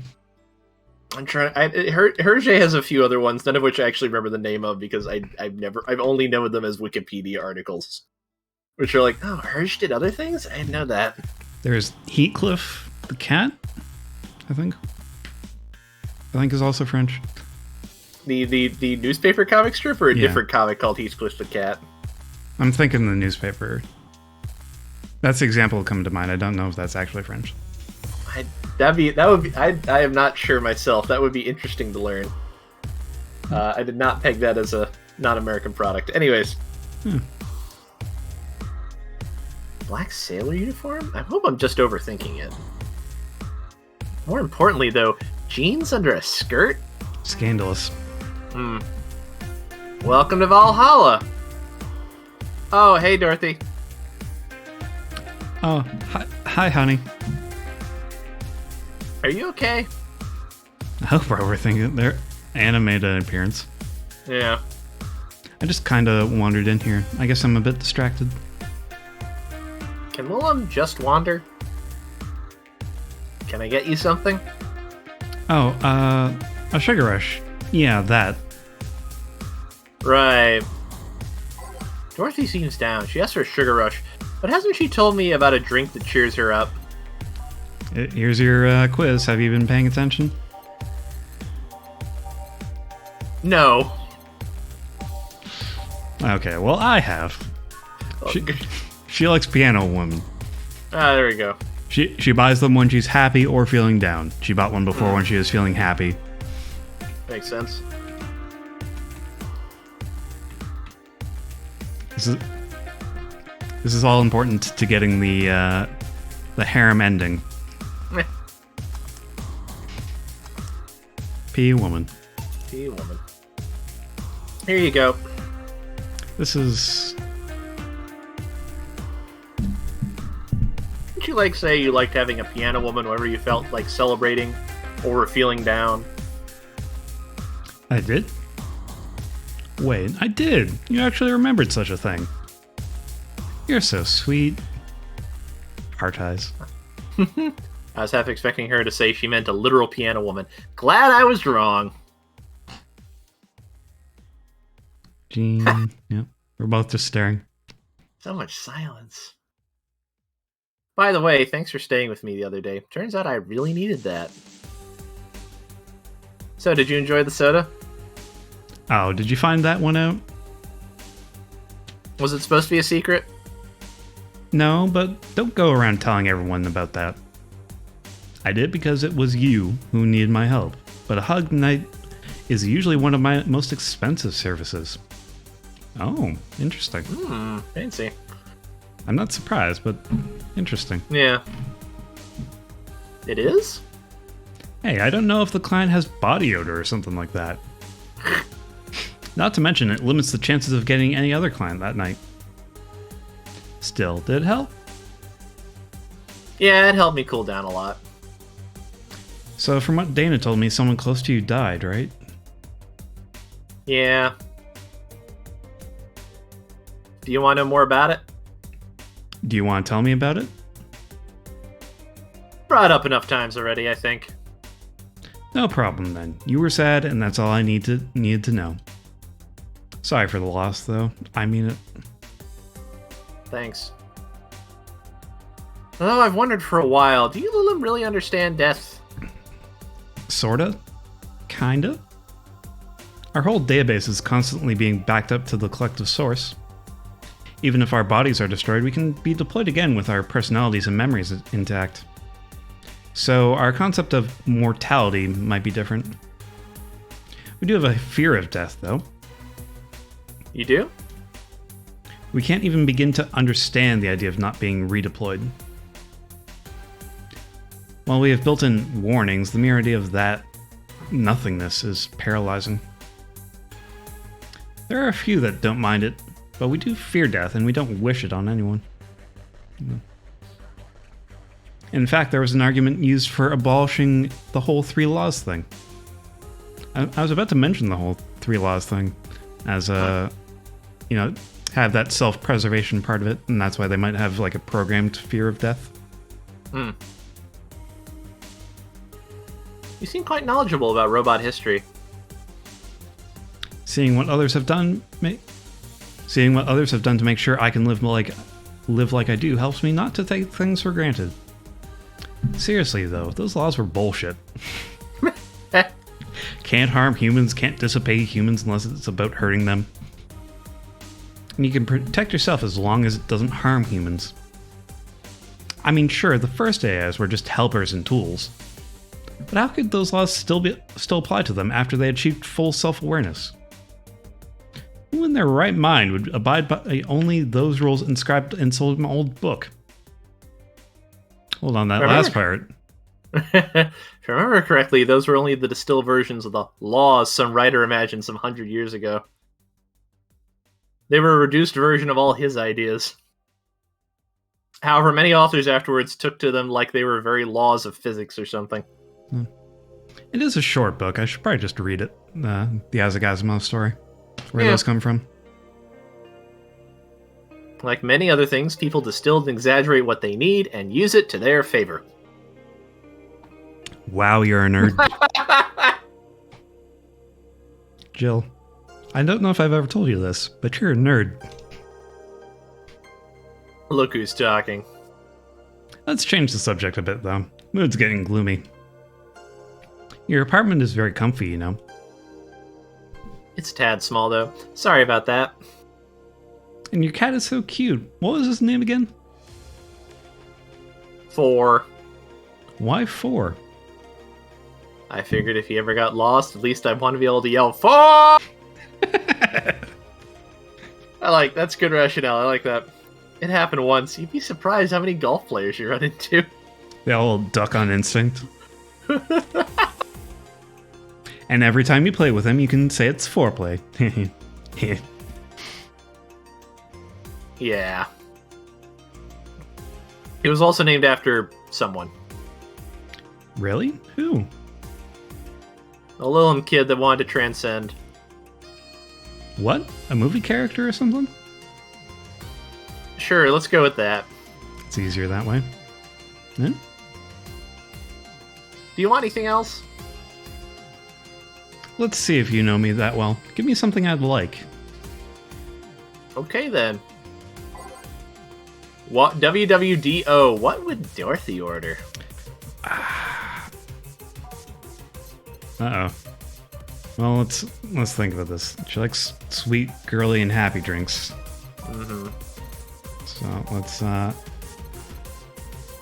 I'm trying. Hergé has a few other ones, none of which I actually remember the name of because I've only known them as Wikipedia articles, which are like, oh, Hergé did other things. I didn't know that. There's Heathcliff the cat. I think is also French. The newspaper comic strip, or a different comic called Heathcliff the cat. I'm thinking the newspaper. That's the example that come to mind. I don't know if that's actually French. I am not sure myself. That would be interesting to learn. I did not peg that as a non-American product. Anyways. Black sailor uniform? I hope I'm just overthinking it. More importantly, though, jeans under a skirt? Scandalous. Welcome to Valhalla. Oh, hey, Dorothy. Oh, hi, honey. Are you okay? I hope we're overthinking their animated appearance. Yeah. I just kind of wandered in here. I guess I'm a bit distracted. Can Willem just wander? Can I get you something? Oh, a sugar rush. Yeah, that. Right. Dorothy seems down. She asked for a sugar rush, but hasn't she told me about a drink that cheers her up? Here's your quiz. Have you been paying attention? No. Okay, well, I have. She likes piano women. Ah, there we go. She buys them when she's happy or feeling down. She bought one before when she was feeling happy. Makes sense. This is all important to getting the harem ending. P woman. P woman. Here you go. This is... Didn't you say you liked having a piano woman whenever you felt like celebrating or were feeling down? I did? Wait, I did. You actually remembered such a thing. You're so sweet. Heart eyes. I was half expecting her to say she meant a literal piano woman. Glad I was wrong. Jean. Yep. We're both just staring. So much silence. By the way, thanks for staying with me the other day. Turns out I really needed that. So, did you enjoy the soda? Oh, did you find that one out? Was it supposed to be a secret? No, but don't go around telling everyone about that. I did because it was you who needed my help, but a hug night is usually one of my most expensive services. Oh, interesting. Fancy. I'm not surprised, but interesting. Yeah. It is? Hey, I don't know if the client has body odor or something like that. Not to mention, it limits the chances of getting any other client that night. Still, did it help? Yeah, it helped me cool down a lot. So from what Dana told me, someone close to you died, right? Yeah. Do you want to know more about it? Do you want to tell me about it? Brought it up enough times already, I think. No problem then. You were sad, and that's all I needed to know. Sorry for the loss, though. I mean it. Thanks. Oh, I've wondered for a while, do you Lilim really understand death? Sorta? Kinda? Our whole database is constantly being backed up to the collective source. Even if our bodies are destroyed, we can be deployed again with our personalities and memories intact. So our concept of mortality might be different. We do have a fear of death, though. You do? We can't even begin to understand the idea of not being redeployed. While we have built-in warnings, the mere idea of that nothingness is paralyzing. There are a few that don't mind it, but we do fear death and we don't wish it on anyone. In fact, there was an argument used for abolishing the whole 3 laws thing. I was about to mention the whole 3 laws thing as a, have that self-preservation part of it, and that's why they might have like a programmed fear of death. Hmm. You seem quite knowledgeable about robot history. Seeing what others have done to make sure I can live like I do helps me not to take things for granted. Seriously though, those laws were bullshit. Can't harm humans, can't dissipate humans unless it's about hurting them. And you can protect yourself as long as it doesn't harm humans. I mean, sure, the first AIs were just helpers and tools. But how could those laws still apply to them after they achieved full self-awareness? Who in their right mind would abide by only those rules inscribed in some old book? Hold on, that last part. If I remember correctly, those were only the distilled versions of the laws some writer imagined some 100 years ago. They were a reduced version of all his ideas. However, many authors afterwards took to them like they were very laws of physics or something. It is a short book. I should probably just read it. The Isaac Asimov story. Where those come from. Like many other things, people distill and exaggerate what they need and use it to their favor. Wow, you're a nerd. Jill, I don't know if I've ever told you this, but you're a nerd. Look who's talking. Let's change the subject a bit, though. Mood's getting gloomy. Your apartment is very comfy, you know. It's a tad small, though. Sorry about that. And your cat is so cute. What was his name again? 4. Why 4? I figured if he ever got lost, at least I'd want to be able to yell, 4! That's good rationale. I like that. It happened once. You'd be surprised how many golf players you run into. They all duck on instinct. And every time you play with him, you can say it's foreplay. Yeah. It was also named after someone. Really? Who? A Lilim kid that wanted to transcend. What? A movie character or something? Sure, let's go with that. It's easier that way. Yeah? Do you want anything else? Let's see if you know me that well. Give me something I'd like. Okay, then. What WWDO? What would Dorothy order? Uh-oh. Well, let's think about this. She likes sweet, girly, and happy drinks. Mm-hmm. So let's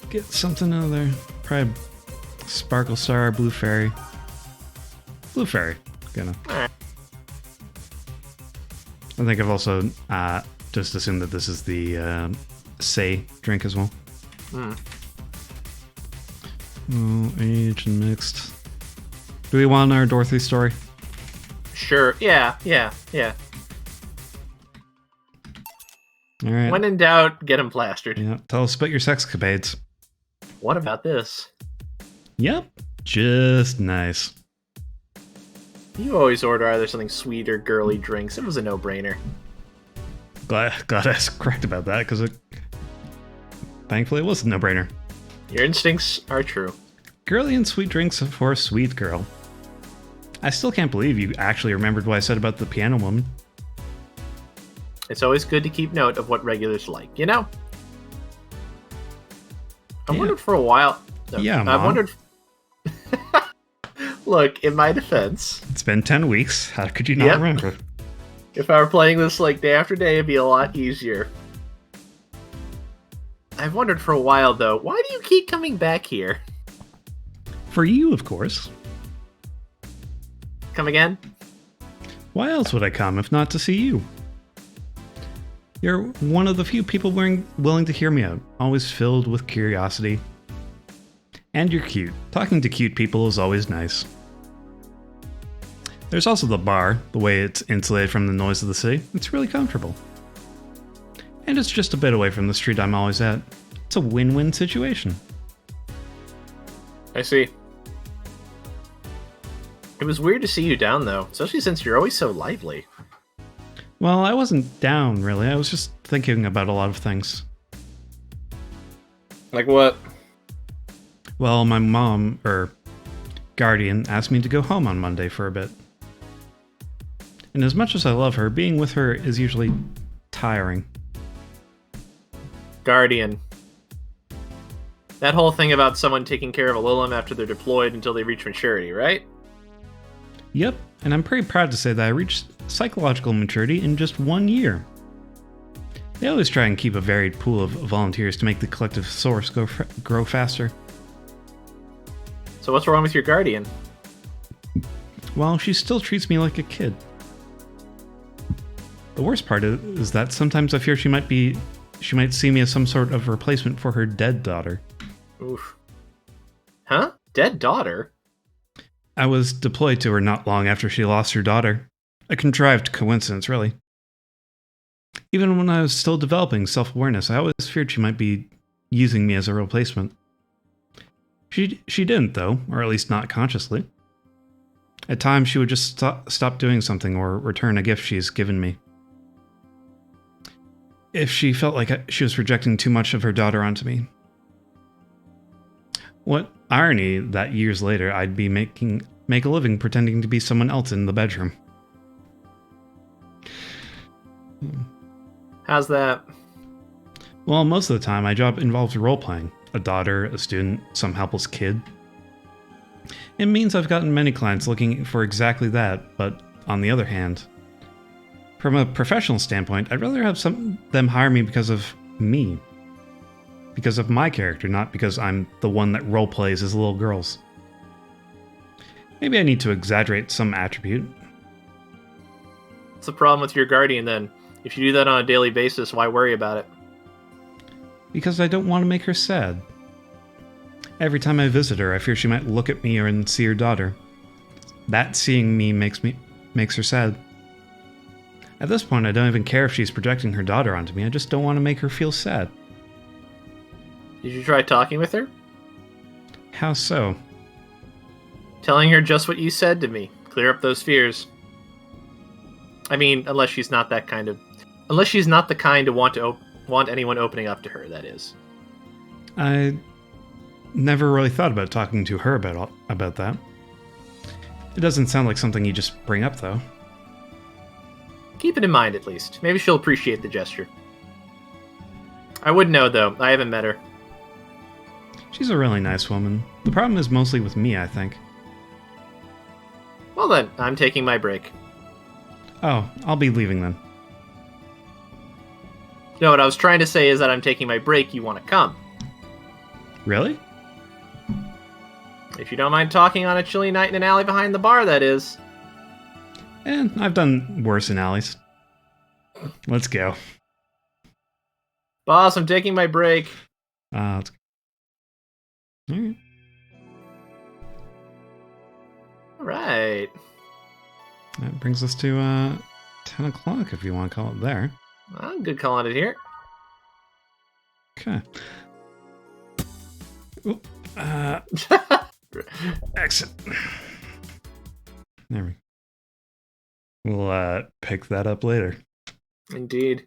get something out of there. Probably Sparkle Star, Blue Fairy. Blue Fairy. Gonna. Alright. I think I've also just assumed that this is the Say drink as well. Mm. Oh, aged and mixed. Do we want our Dorothy story? Sure. Yeah. All right. When in doubt, get him plastered. Yeah. Tell us about your sexcapades. What about this? Yep. Just nice. You always order either something sweet or girly drinks. It was a no-brainer. Glad I was correct about that, because thankfully it was a no-brainer. Your instincts are true. Girly and sweet drinks for a sweet girl. I still can't believe you actually remembered what I said about the piano woman. It's always good to keep note of what regulars like, you know? I wondered for a while... Yeah, I wondered... Look, in my defense... It's been 10 weeks. How could you not remember? If I were playing this like day after day, it'd be a lot easier. I've wondered for a while, though, why do you keep coming back here? For you, of course. Come again? Why else would I come if not to see you? You're one of the few people willing to hear me out, always filled with curiosity. And you're cute. Talking to cute people is always nice. There's also the bar, the way it's insulated from the noise of the city. It's really comfortable. And it's just a bit away from the street I'm always at. It's a win-win situation. I see. It was weird to see you down, though, especially since you're always so lively. Well, I wasn't down, really. I was just thinking about a lot of things. Like what? Well, my mom, guardian, asked me to go home on Monday for a bit. And as much as I love her, being with her is usually tiring. Guardian. That whole thing about someone taking care of a Lilim after they're deployed until they reach maturity, right? Yep, and I'm pretty proud to say that I reached psychological maturity in just 1 year. They always try and keep a varied pool of volunteers to make the collective source grow faster. So what's wrong with your guardian? Well, she still treats me like a kid. The worst part is that sometimes I fear she might see me as some sort of replacement for her dead daughter. Oof. Huh? Dead daughter? I was deployed to her not long after she lost her daughter. A contrived coincidence, really. Even when I was still developing self-awareness, I always feared she might be using me as a replacement. She didn't, though, or at least not consciously. At times, she would just stop doing something or return a gift she's given me. If she felt like she was projecting too much of her daughter onto me. What irony that years later I'd be make a living pretending to be someone else in the bedroom. How's that? Well, most of the time my job involves role-playing. A daughter, a student, some helpless kid. It means I've gotten many clients looking for exactly that, but on the other hand, from a professional standpoint, I'd rather have them hire me because of me. Because of my character, not because I'm the one that role-plays as little girls. Maybe I need to exaggerate some attribute. What's the problem with your guardian, then? If you do that on a daily basis, why worry about it? Because I don't want to make her sad. Every time I visit her, I fear she might look at me and see her daughter. That seeing me makes her sad. At this point, I don't even care if she's projecting her daughter onto me. I just don't want to make her feel sad. Did you try talking with her? How so? Telling her just what you said to me. Clear up those fears. I mean, unless she's not the kind to want anyone opening up to her, that is. I never really thought about talking to her about that. It doesn't sound like something you just bring up, though. Keep it in mind, at least. Maybe she'll appreciate the gesture. I wouldn't know, though. I haven't met her. She's a really nice woman. The problem is mostly with me, I think. Well then, I'm taking my break. Oh, I'll be leaving then. No, what I was trying to say is that I'm taking my break, you want to come. Really? If you don't mind talking on a chilly night in an alley behind the bar, that is. And I've done worse in alleys. Let's go. Boss, I'm taking my break. Let's go. Alright. right. That brings us to 10 o'clock, if you want to call it there. I'm good calling it here. Okay. Ooh, exit. There we go. We'll pick that up later. Indeed.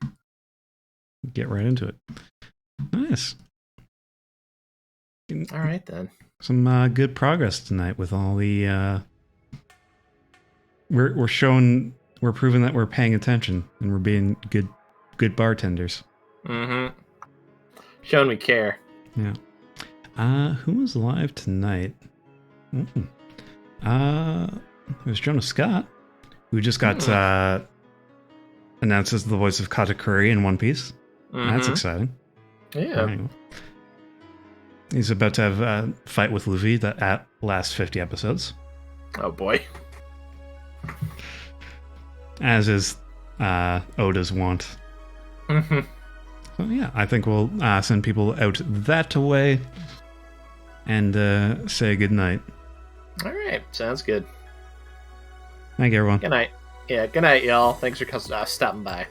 Get right into it. Nice. All right, then. Some good progress tonight with all the... We're proving that we're paying attention and we're being good bartenders. Mm-hmm. Showing we care. Yeah. Who was live tonight? It was Jonah Scott, who just got announced as the voice of Katakuri in One Piece. Mm-hmm. That's exciting. Yeah. Anyway. He's about to have a fight with Luffy that lasts 50 episodes. Oh boy. As is Oda's want. Mm-hmm. So yeah, I think we'll send people out that way and say good night. All right, sounds good. Thank you, everyone. Good night. Yeah, good night, y'all. Thanks for stopping by.